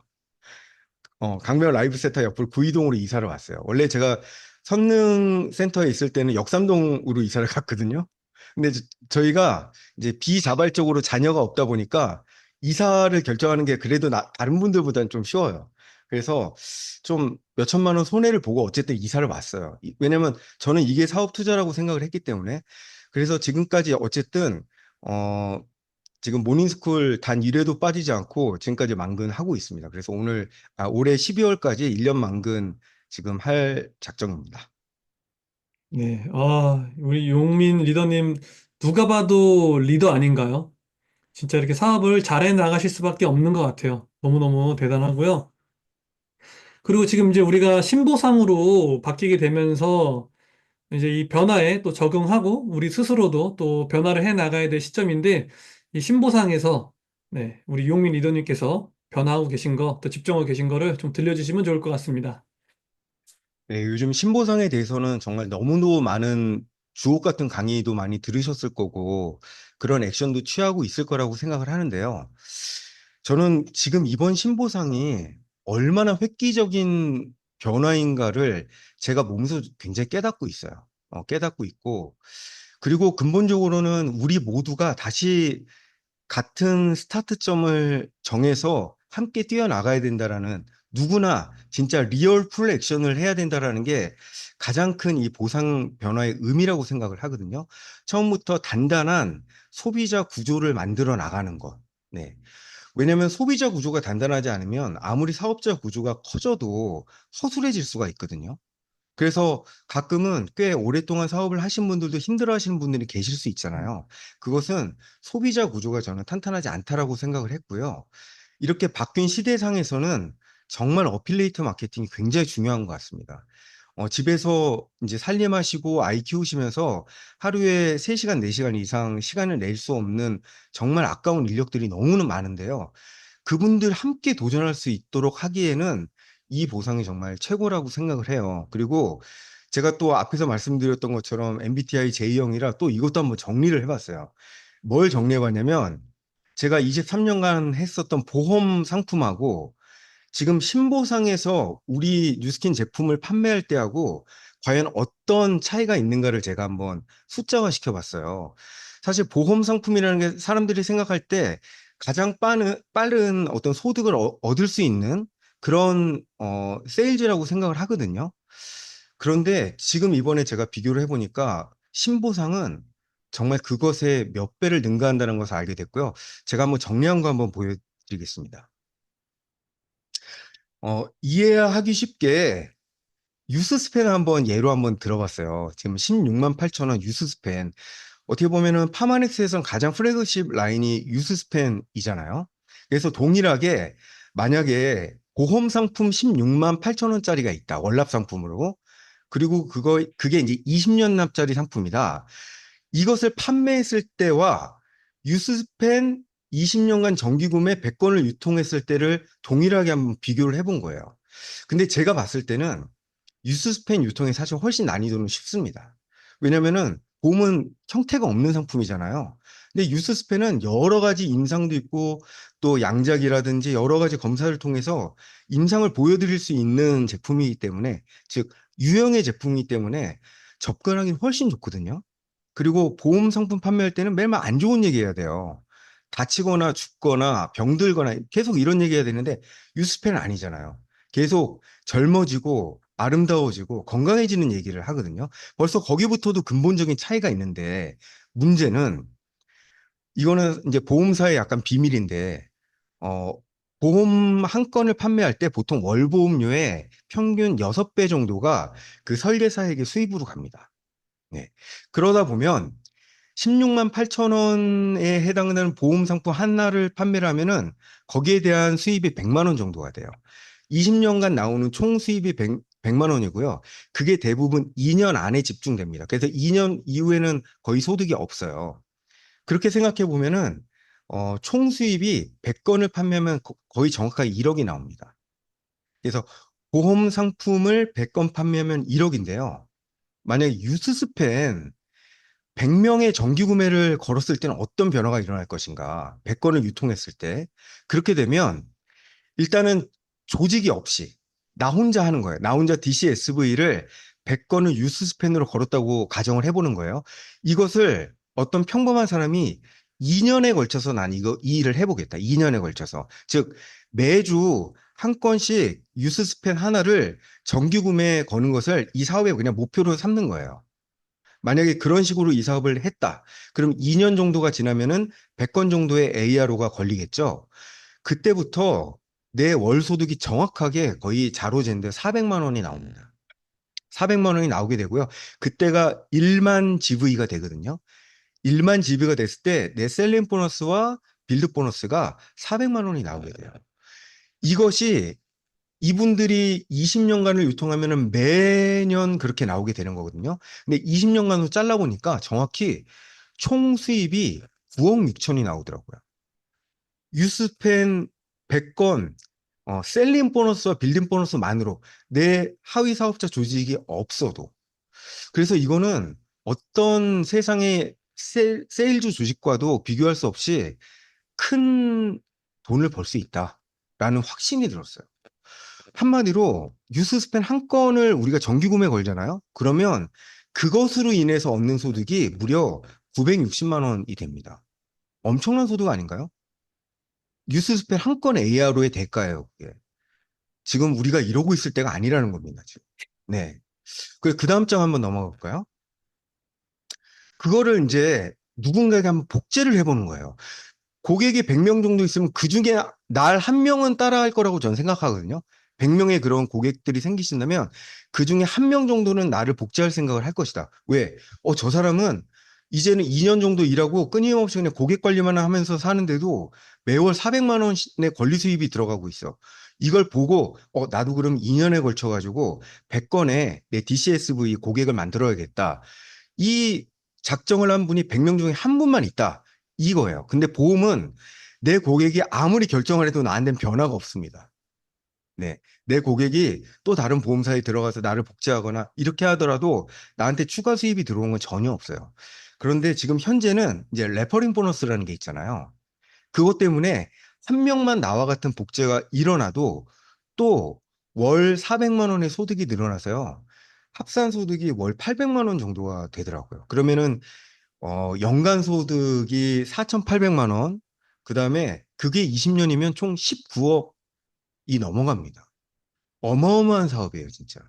강명 라이브 센터 옆으로 구이동으로 이사를 왔어요. 원래 제가 선릉 센터에 있을 때는 역삼동으로 이사를 갔거든요. 근데 저희가 이제 비자발적으로 자녀가 없다 보니까 이사를 결정하는 게 그래도 다른 분들보다는 좀 쉬워요. 그래서 좀 몇 천만 원 손해를 보고 어쨌든 이사를 왔어요. 왜냐면 저는 이게 사업 투자라고 생각을 했기 때문에. 그래서 지금까지 어쨌든 어 지금 모닝스쿨 단 1회도 빠지지 않고 지금까지 만근하고 있습니다. 그래서 올해 12월까지 1년 만근 지금 할 작정입니다. 네, 우리 용민 리더님 누가 봐도 리더 아닌가요? 진짜 이렇게 사업을 잘해 나가실 수밖에 없는 것 같아요. 너무너무 대단하고요. 그리고 지금 이제 우리가 신보상으로 바뀌게 되면서 이제 이 변화에 또 적응하고 우리 스스로도 또 변화를 해 나가야 될 시점인데 이 신보상에서 네, 우리 유용민 리더님께서 변화하고 계신 거, 또 집중하고 계신 거를 좀 들려주시면 좋을 것 같습니다. 네, 요즘 신보상에 대해서는 정말 너무도 많은 주옥 같은 강의도 많이 들으셨을 거고 그런 액션도 취하고 있을 거라고 생각을 하는데요. 저는 지금 이번 신보상이 얼마나 획기적인 변화인가를 제가 몸소 굉장히 깨닫고 있어요. 깨닫고 있고 그리고 근본적으로는 우리 모두가 다시 같은 스타트점을 정해서 함께 뛰어나가야 된다라는 누구나 진짜 리얼 풀 액션을 해야 된다라는 게 가장 큰 이 보상 변화의 의미라고 생각을 하거든요. 처음부터 단단한 소비자 구조를 만들어 나가는 것. 네. 왜냐하면 소비자 구조가 단단하지 않으면 아무리 사업자 구조가 커져도 허술해질 수가 있거든요. 그래서 가끔은 꽤 오랫동안 사업을 하신 분들도 힘들어하시는 분들이 계실 수 있잖아요. 그것은 소비자 구조가 저는 탄탄하지 않다라고 생각을 했고요. 이렇게 바뀐 시대상에서는 정말 어필레이트 마케팅이 굉장히 중요한 것 같습니다. 집에서 이제 살림하시고 아이 키우시면서 하루에 3시간, 4시간 이상 시간을 낼 수 없는 정말 아까운 인력들이 너무나 많은데요. 그분들 함께 도전할 수 있도록 하기에는 이 보상이 정말 최고라고 생각을 해요. 그리고 제가 또 앞에서 말씀드렸던 것처럼 MBTI J형이라 또 이것도 한번 정리를 해봤어요. 뭘 정리해봤냐면 제가 23년간 했었던 보험 상품하고 지금 신보상에서 우리 뉴스킨 제품을 판매할 때하고 과연 어떤 차이가 있는가를 제가 한번 숫자화 시켜봤어요. 사실 보험 상품이라는 게 사람들이 생각할 때 가장 빠른 어떤 소득을 얻을 수 있는 그런 세일즈라고 생각을 하거든요. 그런데 지금 이번에 제가 비교를 해보니까 신보상은 정말 그것에 몇 배를 능가한다는 것을 알게 됐고요. 제가 한번 정리한 거 한번 보여드리겠습니다. 이해하기 쉽게 유스스펜 한번 예로 한번 들어봤어요. 지금 16만 8천 원 유스스펜. 어떻게 보면은 파마넥스에선 가장 플래그십 라인이 유스스펜이잖아요. 그래서 동일하게 만약에 보험 상품 16만 8천 원짜리가 있다. 월납 상품으로. 그리고 그게 이제 20년 납짜리 상품이다. 이것을 판매했을 때와 유스펜 20년간 정기 구매 100건을 유통했을 때를 동일하게 한번 비교를 해본 거예요. 근데 제가 봤을 때는 유스펜 유통이 사실 훨씬 난이도는 쉽습니다. 왜냐면은 보험은 형태가 없는 상품이잖아요. 근데 유스펜은 여러 가지 임상도 있고 또 양작이라든지 여러 가지 검사를 통해서 임상을 보여드릴 수 있는 제품이기 때문에 즉 유형의 제품이기 때문에 접근하기 훨씬 좋거든요. 그리고 보험 상품 판매할 때는 매일만 안 좋은 얘기 해야 돼요. 다치거나 죽거나 병들거나 계속 이런 얘기 해야 되는데 유스펜은 아니잖아요. 계속 젊어지고 아름다워지고 건강해지는 얘기를 하거든요. 벌써 거기부터도 근본적인 차이가 있는데 문제는 이거는 이제 보험사의 약간 비밀인데 어, 보험 한 건을 판매할 때 보통 월보험료의 평균 6배 정도가 그 설계사에게 수입으로 갑니다. 네. 그러다 보면 16만 8천 원에 해당되는 보험 상품 하나를 판매를 하면은 거기에 대한 수입이 100만 원 정도가 돼요. 20년간 나오는 총 수입이 100만 원이고요. 그게 대부분 2년 안에 집중됩니다. 그래서 2년 이후에는 거의 소득이 없어요. 그렇게 생각해 보면은 총 수입이 100건을 판매하면 거의 정확하게 1억이 나옵니다. 그래서 보험 상품을 100건 판매하면 1억인데요. 만약에 유스스펜 100명의 정기 구매를 걸었을 때는 어떤 변화가 일어날 것인가? 100건을 유통했을 때. 그렇게 되면 일단은 조직이 없이 나 혼자 하는 거예요. 나 혼자 DCSV를 100건을 유스스펜으로 걸었다고 가정을 해보는 거예요. 이것을 어떤 평범한 사람이 2년에 걸쳐서 난 이 일을 해보겠다. 2년에 걸쳐서. 즉, 매주 한 건씩 뉴스스펜 하나를 정기 구매에 거는 것을 이 사업의 그냥 목표로 삼는 거예요. 만약에 그런 식으로 이 사업을 했다. 그럼 2년 정도가 지나면은 100건 정도의 ARO가 걸리겠죠. 그때부터 내 월 소득이 정확하게 거의 자로 잰데 400만 원이 나옵니다. 400만 원이 나오게 되고요. 그때가 1만 GV가 되거든요. 1만 GV가 됐을 때 내 셀링 보너스와 빌드 보너스가 400만 원이 나오게 돼요. 이것이 이분들이 20년간을 유통하면은 매년 그렇게 나오게 되는 거거든요. 근데 20년간으로 잘라보니까 정확히 총 수입이 9억 6천이 나오더라고요. 뉴스펜 100건, 셀링 보너스와 빌딩 보너스만으로 내 하위 사업자 조직이 없어도. 그래서 이거는 어떤 세상의 세일즈 조직과도 비교할 수 없이 큰 돈을 벌 수 있다라는 확신이 들었어요. 한마디로 뉴스스펜 한 건을 우리가 정기 구매 걸잖아요. 그러면 그것으로 인해서 얻는 소득이 무려 960만 원이 됩니다. 엄청난 소득 아닌가요? 뉴스스펜 한 건 ARO의 대가예요, 그게. 지금 우리가 이러고 있을 때가 아니라는 겁니다, 지금. 네. 그 다음 장 한번 넘어가 볼까요? 그거를 이제 누군가에게 한번 복제를 해보는 거예요. 고객이 100명 정도 있으면 그 중에 날 한 명은 따라할 거라고 저는 생각하거든요. 100명의 그런 고객들이 생기신다면 그 중에 한 명 정도는 나를 복제할 생각을 할 것이다. 왜? 저 사람은 이제는 2년 정도 일하고 끊임없이 그냥 고객 관리만 하면서 사는데도 매월 400만 원의 권리 수입이 들어가고 있어. 이걸 보고 나도 그럼 2년에 걸쳐 가지고 100건의 내 DCSV 고객을 만들어야겠다. 이 작정을 한 분이 100명 중에 한 분만 있다. 이거예요. 근데 보험은 내 고객이 아무리 결정을 해도 나한테는 변화가 없습니다. 네. 내 고객이 또 다른 보험사에 들어가서 나를 복제하거나 이렇게 하더라도 나한테 추가 수입이 들어오는 건 전혀 없어요. 그런데 지금 현재는 이제 레퍼링 보너스라는 게 있잖아요. 그것 때문에 한 명만 나와 같은 복제가 일어나도 또 월 400만 원의 소득이 늘어나서요. 합산 소득이 월 800만 원 정도가 되더라고요. 그러면은 연간 소득이 4,800만 원, 그 다음에 그게 20년이면 총 19억이 넘어갑니다. 어마어마한 사업이에요, 진짜.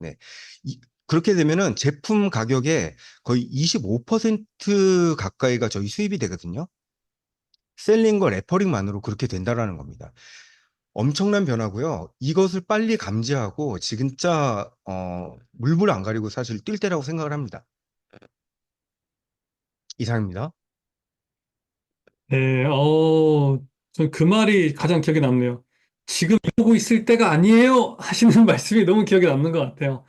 네. 그렇게 되면은 제품 가격의 거의 25% 가까이가 저희 수입이 되거든요. 셀링과 레퍼링만으로 그렇게 된다라는 겁니다. 엄청난 변화고요. 이것을 빨리 감지하고 진짜 물불 안 가리고 사실 뛸 때라고 생각을 합니다. 이상입니다. 네, 전 그 말이 가장 기억에 남네요. 지금 이러고 있을 때가 아니에요! 하시는 말씀이 너무 기억에 남는 것 같아요.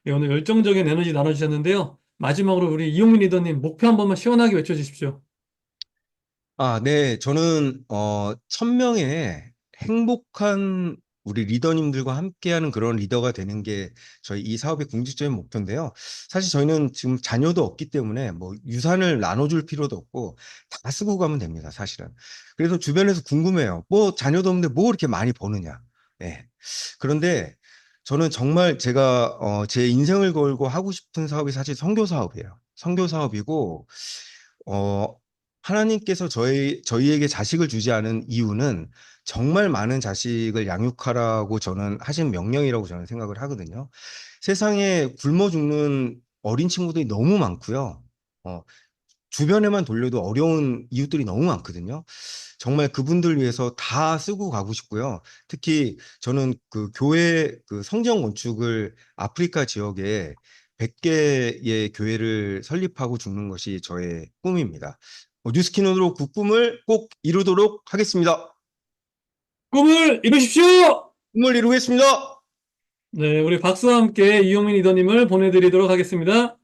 네, 오늘 열정적인 에너지 나눠주셨는데요. 마지막으로 우리 이용민 리더님 목표 한 번만 시원하게 외쳐주십시오. 네. 저는 1000명의 행복한 우리 리더님들과 함께하는 그런 리더가 되는 게 저희 이 사업의 궁극적인 목표인데요. 사실 저희는 지금 자녀도 없기 때문에 뭐 유산을 나눠줄 필요도 없고 다 쓰고 가면 됩니다, 사실은. 그래서 주변에서 궁금해요. 뭐 자녀도 없는데 뭐 이렇게 많이 버느냐. 네. 그런데 저는 정말 제가 제 인생을 걸고 하고 싶은 사업이 사실 선교 사업이에요. 선교 사업이고 어, 하나님께서 저희에게 자식을 주지 않은 이유는 정말 많은 자식을 양육하라고 저는 하신 명령이라고 저는 생각을 하거든요. 세상에 굶어 죽는 어린 친구들이 너무 많고요. 어, 주변에만 돌려도 어려운 이웃들이 너무 많거든요. 정말 그분들 위해서 다 쓰고 가고 싶고요. 특히 저는 그 교회 그 성전 건축을 아프리카 지역에 100개의 교회를 설립하고 죽는 것이 저의 꿈입니다. 뉴스키노로 그 꿈을 꼭 이루도록 하겠습니다. 꿈을 이루십시오! 꿈을 이루겠습니다. 네, 우리 박수와 함께 이용민 리더님을 보내드리도록 하겠습니다.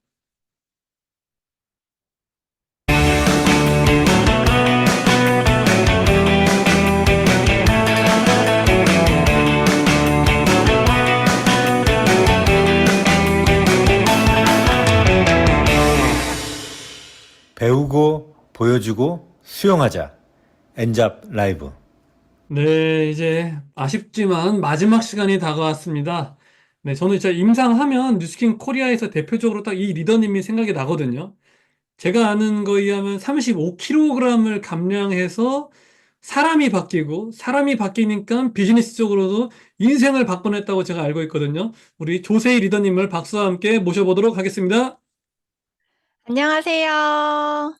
배우고 보여주고 수용하자. 엔잡 라이브. 네, 이제 아쉽지만 마지막 시간이 다가왔습니다. 네, 저는 진짜 임상하면 뉴스킹 코리아에서 대표적으로 딱 이 리더님이 생각이 나거든요. 제가 아는 거에 의하면 35kg을 감량해서 사람이 바뀌고 사람이 바뀌니까 비즈니스적으로도 인생을 바꿔냈다고 제가 알고 있거든요. 우리 조세희 리더님을 박수와 함께 모셔보도록 하겠습니다. 안녕하세요.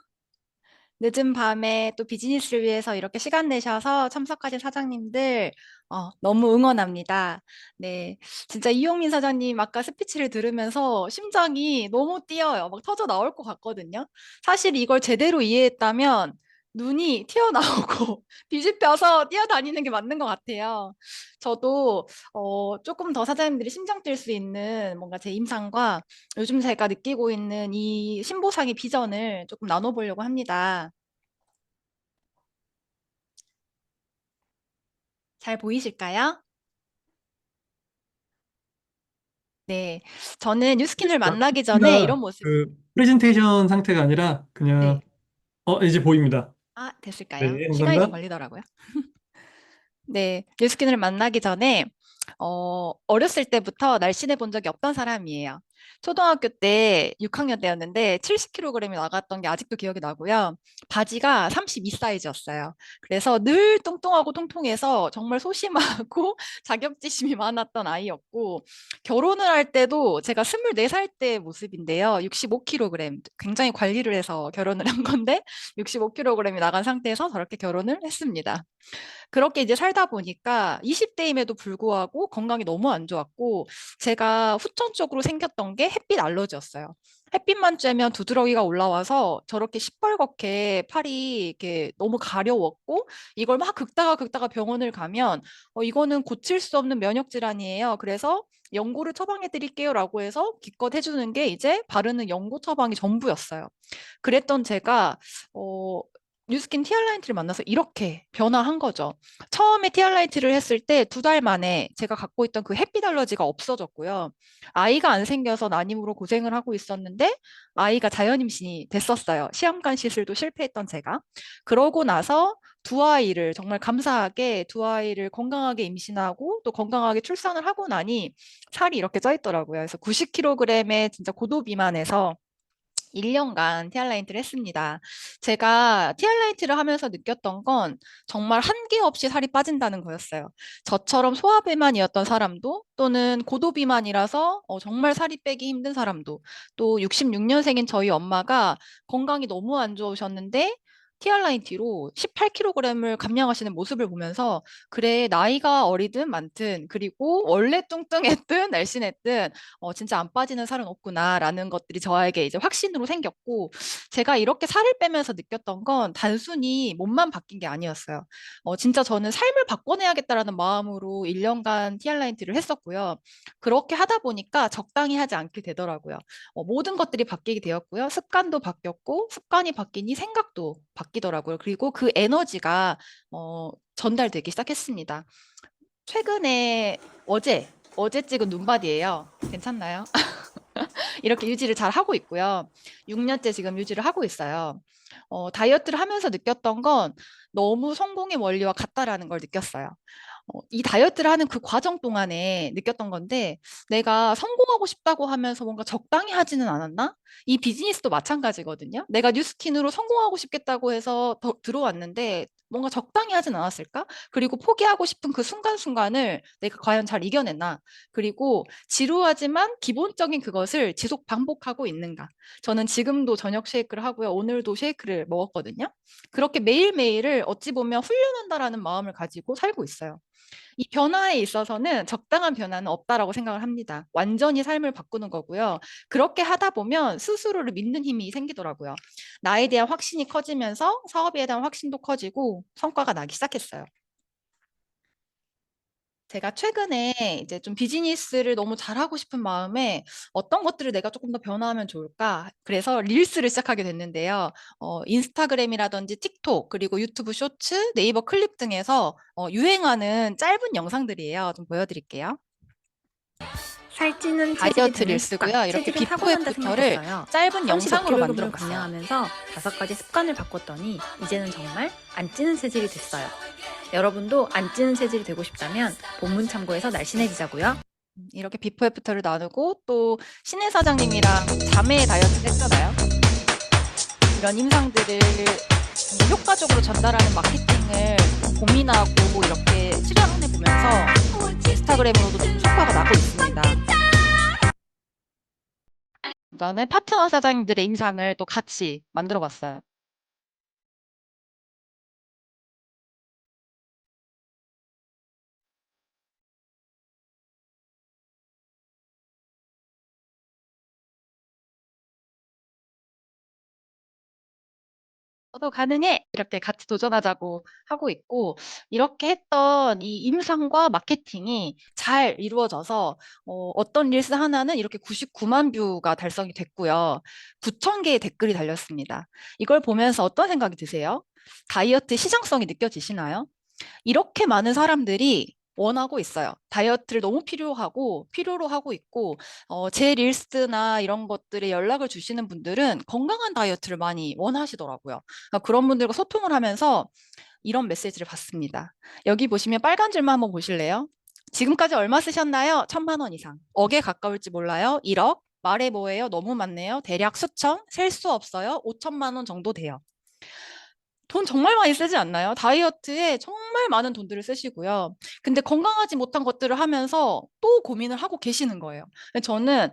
늦은 밤에 또 비즈니스를 위해서 이렇게 시간 내셔서 참석하신 사장님들 너무 응원합니다. 네, 진짜 이용민 사장님 아까 스피치를 들으면서 심장이 너무 뛰어요. 막 터져 나올 것 같거든요. 사실 이걸 제대로 이해했다면 눈이 튀어나오고 뒤집혀서 뛰어다니는 게 맞는 것 같아요. 저도 조금 더 사장님들이 심장 뛸 수 있는 뭔가 제 임상과 요즘 제가 느끼고 있는 이 신보상의 비전을 조금 나눠보려고 합니다. 잘 보이실까요? 네, 저는 뉴스킨을 만나기 전에 이런 모습, 그 프레젠테이션 상태가 아니라 네, 그냥 이제 보입니다. 됐을까요? 네, 시간이 좀 감사합니다. 걸리더라고요. 네, 뉴스킨을 만나기 전에 어렸을 때부터 날씬해 본 적이 없던 사람이에요. 초등학교 때 6학년 때였는데 70kg이 나갔던 게 아직도 기억이 나고요. 바지가 32 사이즈였어요. 그래서 늘 뚱뚱하고 통통해서 정말 소심하고 자격지심이 많았던 아이였고, 결혼을 할 때도 제가 24살 때 모습인데요. 65kg, 굉장히 관리를 해서 결혼을 한 건데 65kg이 나간 상태에서 저렇게 결혼을 했습니다. 그렇게 이제 살다 보니까 20대임에도 불구하고 건강이 너무 안 좋았고, 제가 후천적으로 생겼던 게 햇빛 알러지였어요. 햇빛만 쬐면 두드러기가 올라와서 저렇게 시뻘겋게 팔이 이렇게 너무 가려웠고, 이걸 막 긁다가 병원을 가면 이거는 고칠 수 없는 면역 질환이에요. 그래서 연고를 처방해 드릴게요라고 해서 기껏 해주는 게 이제 바르는 연고 처방이 전부였어요. 그랬던 제가 어, 뉴스킨 티알라이트를 만나서 이렇게 변화한 거죠. 처음에 티알라이트를 했을 때 2달 만에 제가 갖고 있던 그 햇빛 알러지가 없어졌고요. 아이가 안 생겨서 난임으로 고생을 하고 있었는데 아이가 자연임신이 됐었어요. 시험관 시술도 실패했던 제가. 그러고 나서 두 아이를 정말 감사하게 두 아이를 건강하게 임신하고 또 건강하게 출산을 하고 나니 살이 이렇게 쪄 있더라고요. 그래서 90kg의 진짜 고도 비만에서 1년간 티알라인트를 했습니다. 제가 티알라인트를 하면서 느꼈던 건 정말 한계 없이 살이 빠진다는 거였어요. 저처럼 소아비만이었던 사람도 또는 고도비만이라서 정말 살이 빼기 힘든 사람도 또 66년생인 저희 엄마가 건강이 너무 안 좋으셨는데 티알라인티로 18kg을 감량하시는 모습을 보면서 그래 나이가 어리든 많든 그리고 원래 뚱뚱했든 날씬했든 진짜 안 빠지는 살은 없구나라는 것들이 저에게 이제 확신으로 생겼고 제가 이렇게 살을 빼면서 느꼈던 건 단순히 몸만 바뀐 게 아니었어요. 진짜 저는 삶을 바꿔내야겠다라는 마음으로 1년간 티알라인티를 했었고요. 그렇게 하다 보니까 적당히 하지 않게 되더라고요. 모든 것들이 바뀌게 되었고요. 습관도 바뀌었고 습관이 바뀌니 생각도 바뀌더라고요. 그리고 그 에너지가 전달되기 시작했습니다. 최근에 어제 찍은 눈바디예요. 괜찮나요? 이렇게 유지를 잘 하고 있고요. 6년째 지금 유지를 하고 있어요. 다이어트를 하면서 느꼈던 건 너무 성공의 원리와 같다라는 걸 느꼈어요. 이 다이어트를 하는 그 과정 동안에 느꼈던 건데 내가 성공하고 싶다고 하면서 뭔가 적당히 하지는 않았나? 이 비즈니스도 마찬가지거든요. 내가 뉴스킨으로 성공하고 싶겠다고 해서 들어왔는데 뭔가 적당히 하진 않았을까? 그리고 포기하고 싶은 그 순간순간을 내가 과연 잘 이겨냈나? 그리고 지루하지만 기본적인 그것을 지속 반복하고 있는가? 저는 지금도 저녁 쉐이크를 하고요. 오늘도 쉐이크를 먹었거든요. 그렇게 매일매일을 어찌 보면 훈련한다라는 마음을 가지고 살고 있어요. 이 변화에 있어서는 적당한 변화는 없다라고 생각을 합니다. 완전히 삶을 바꾸는 거고요. 그렇게 하다 보면 스스로를 믿는 힘이 생기더라고요. 나에 대한 확신이 커지면서 사업에 대한 확신도 커지고 성과가 나기 시작했어요. 제가 최근에 이제 좀 비즈니스를 너무 잘하고 싶은 마음에 어떤 것들을 내가 조금 더 변화하면 좋을까? 그래서 릴스를 시작하게 됐는데요. 인스타그램이라든지 틱톡, 그리고 유튜브 쇼츠, 네이버 클립 등에서 유행하는 짧은 영상들이에요. 좀 보여드릴게요. 살찌는 다이어트 릴스고요. 이렇게 비포 애프터를 짧은 영상으로 만들어 봤어요. 감량하면서 5가지 습관을 바꿨더니 이제는 정말 안 찌는 체질이 됐어요. 여러분도 안 찌는 체질이 되고 싶다면 본문 참고해서 날씬해지자고요. 이렇게 비포 애프터를 나누고 또 신혜 사장님이랑 자매 다이어트를 했잖아요. 이런 임상들을 효과적으로 전달하는 마케팅을 고민하고 이렇게 실현해 보면서 인스타그램으로도 좀 성과가 나고 있습니다. 그다음에 파트너 사장님들의 인상을 또 같이 만들어 봤어요. 너도 가능해! 이렇게 같이 도전하자고 하고 있고, 이렇게 했던 이 임상과 마케팅이 잘 이루어져서, 어떤 릴스 하나는 이렇게 99만 뷰가 달성이 됐고요. 9천 개의 댓글이 달렸습니다. 이걸 보면서 어떤 생각이 드세요? 다이어트 시장성이 느껴지시나요? 이렇게 많은 사람들이 원하고 있어요. 다이어트를 너무 필요로 하고 있고, 제 릴스나 이런 것들에 연락을 주시는 분들은 건강한 다이어트를 많이 원하시더라고요. 그러니까 그런 분들과 소통을 하면서 이런 메시지를 받습니다. 여기 보시면 빨간 줄만 한번 보실래요? 지금까지 얼마 쓰셨나요? 1,000만 원 이상. 억에 가까울지 몰라요? 1억. 말해 뭐예요? 너무 많네요. 대략 수천, 셀 수 없어요. 5천만 원 정도 돼요. 돈 정말 많이 쓰지 않나요? 다이어트에 정말 많은 돈들을 쓰시고요. 근데 건강하지 못한 것들을 하면서 또 고민을 하고 계시는 거예요. 근데 저는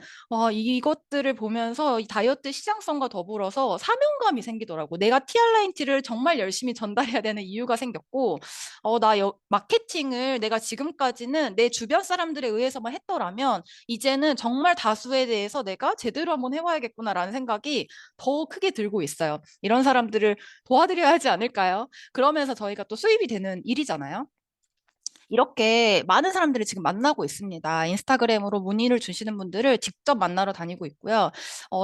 이것들을 보면서 이 다이어트 시장성과 더불어서 사명감이 생기더라고. 내가 TR라인티를 정말 열심히 전달해야 되는 이유가 생겼고, 마케팅을 내가 지금까지는 내 주변 사람들에 의해서만 했더라면 이제는 정말 다수에 대해서 내가 제대로 한번 해봐야겠구나라는 생각이 더 크게 들고 있어요. 이런 사람들을 도와드려야 하지 않을까요? 그러면서 저희가 또 수입이 되는 일이잖아요. 이렇게 많은 사람들을 지금 만나고 있습니다. 인스타그램으로 문의를 주시는 분들을 직접 만나러 다니고 있고요.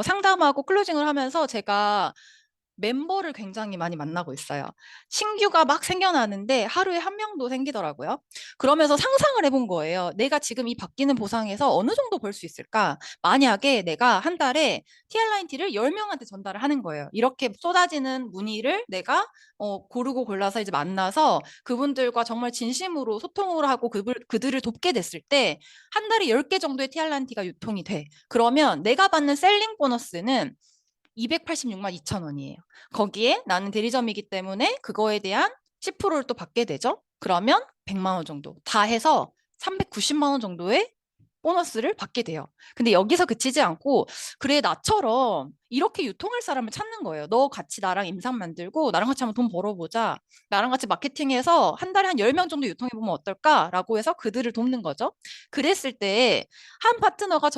상담하고 클로징을 하면서 제가 멤버를 굉장히 많이 만나고 있어요. 신규가 막 생겨나는데 하루에 한 명도 생기더라고요. 그러면서 상상을 해본 거예요. 내가 지금 이 바뀌는 보상에서 어느 정도 벌 수 있을까? 만약에 내가 한 달에 TR라인티를 10명한테 전달을 하는 거예요. 이렇게 쏟아지는 문의를 내가 고르고 골라서 이제 만나서 그분들과 정말 진심으로 소통을 하고 그들을 돕게 됐을 때 한 달에 10개 정도의 TR라인티가 유통이 돼. 그러면 내가 받는 셀링 보너스는 286만 2천 원이에요. 거기에 나는 대리점이기 때문에 그거에 대한 10%를 또 받게 되죠. 그러면 100만 원 정도 다 해서 390만 원 정도의 보너스를 받게 돼요. 근데 여기서 그치지 않고 그래 나처럼 이렇게 유통할 사람을 찾는 거예요. 너 같이 나랑 임상 만들고 나랑 같이 한번 돈 벌어보자. 나랑 같이 마케팅해서 한 달에 한 10명 정도 유통해보면 어떨까라고 해서 그들을 돕는 거죠. 그랬을 때 한 파트너가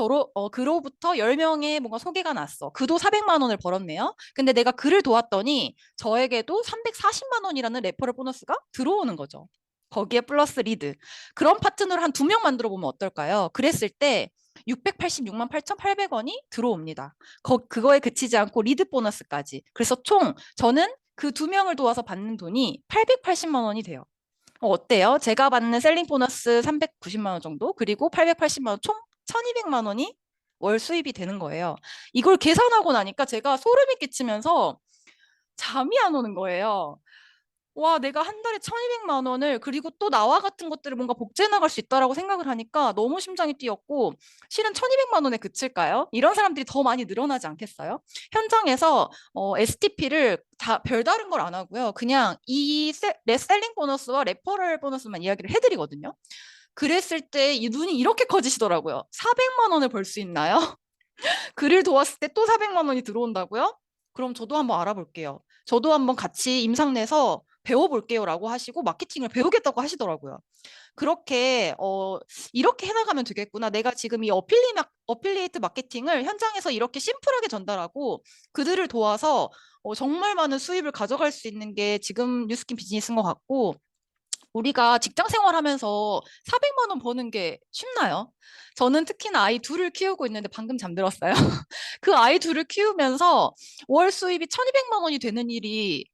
그로부터 10명의 뭔가 소개가 났어. 그도 400만 원을 벌었네요. 근데 내가 그를 도왔더니 저에게도 340만 원이라는 레퍼럴 보너스가 들어오는 거죠. 거기에 플러스 리드. 그런 파트너를 한 2명 만들어 보면 어떨까요? 그랬을 때 686만 8,800원이 들어옵니다. 그거에 그치지 않고 리드 보너스까지. 그래서 총 저는 그 2명을 도와서 받는 돈이 880만 원이 돼요. 어때요? 제가 받는 셀링 보너스 390만 원 정도, 그리고 880만 원, 총 1,200만 원이 월 수입이 되는 거예요. 이걸 계산하고 나니까 제가 소름이 끼치면서 잠이 안 오는 거예요. 와, 내가 한 달에 1,200만 원을 그리고 또 나와 같은 것들을 뭔가 복제해 나갈 수 있다라고 생각을 하니까 너무 심장이 뛰었고 실은 1,200만 원에 그칠까요? 이런 사람들이 더 많이 늘어나지 않겠어요? 현장에서 STP를 다 별다른 걸 안 하고요. 그냥 이 셀링 보너스와 레퍼럴 보너스만 이야기를 해드리거든요. 그랬을 때 이 눈이 이렇게 커지시더라고요. 400만 원을 벌 수 있나요? 그를 도왔을 때 또 400만 원이 들어온다고요? 그럼 저도 한번 알아볼게요. 저도 한번 같이 임상 내서 배워볼게요라고 하시고 마케팅을 배우겠다고 하시더라고요. 그렇게 이렇게 해나가면 되겠구나. 내가 지금 이 어필리에이트 마케팅을 현장에서 이렇게 심플하게 전달하고 그들을 도와서 정말 많은 수입을 가져갈 수 있는 게 지금 뉴스킨 비즈니스인 것 같고 우리가 직장 생활하면서 400만 원 버는 게 쉽나요? 저는 특히나 아이 둘을 키우고 있는데 방금 잠들었어요. 그 아이 둘을 키우면서 월 수입이 1,200만 원이 되는 일이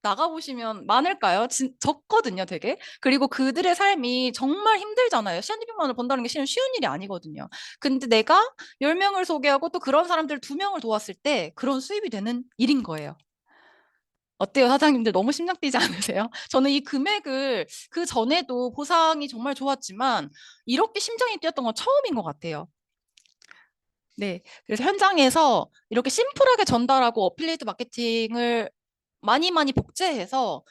나가보시면 많을까요? 적거든요, 되게. 그리고 그들의 삶이 정말 힘들잖아요. 1,200만 원을 번다는 게 실은 쉬운 일이 아니거든요. 근데 내가 10명을 소개하고 또 그런 사람들 2명을 도왔을 때 그런 수입이 되는 일인 거예요. 어때요, 사장님들? 너무 심장 뛰지 않으세요? 저는 이 금액을 그 전에도 보상이 정말 좋았지만 이렇게 심장이 뛰었던 건 처음인 것 같아요. 네, 그래서 현장에서 이렇게 심플하게 전달하고 어필리에이트 마케팅을 많이 많이 복제해서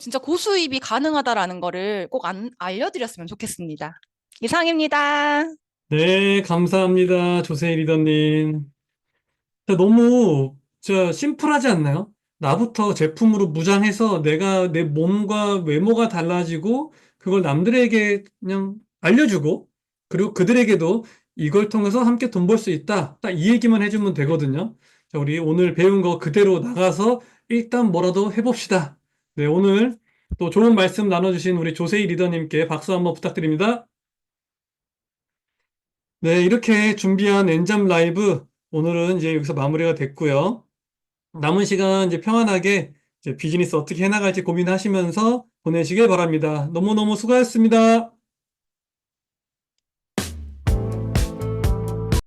진짜 고수입이 가능하다라는 거를 꼭 알려드렸으면 좋겠습니다. 이상입니다. 네, 감사합니다. 조세희 리더님. 너무 진짜 심플하지 않나요? 나부터 제품으로 무장해서 내가 내 몸과 외모가 달라지고 그걸 남들에게 그냥 알려주고 그리고 그들에게도 이걸 통해서 함께 돈 벌 수 있다. 딱 이 얘기만 해주면 되거든요. 자, 우리 오늘 배운 거 그대로 나가서 일단 뭐라도 해봅시다. 네, 오늘 또 좋은 말씀 나눠주신 우리 조세희 리더님께 박수 한번 부탁드립니다. 네, 이렇게 준비한 엔잡 라이브 오늘은 이제 여기서 마무리가 됐고요. 남은 시간 이제 평안하게 이제 비즈니스 어떻게 해나갈지 고민하시면서 보내시길 바랍니다. 너무너무 수고하셨습니다.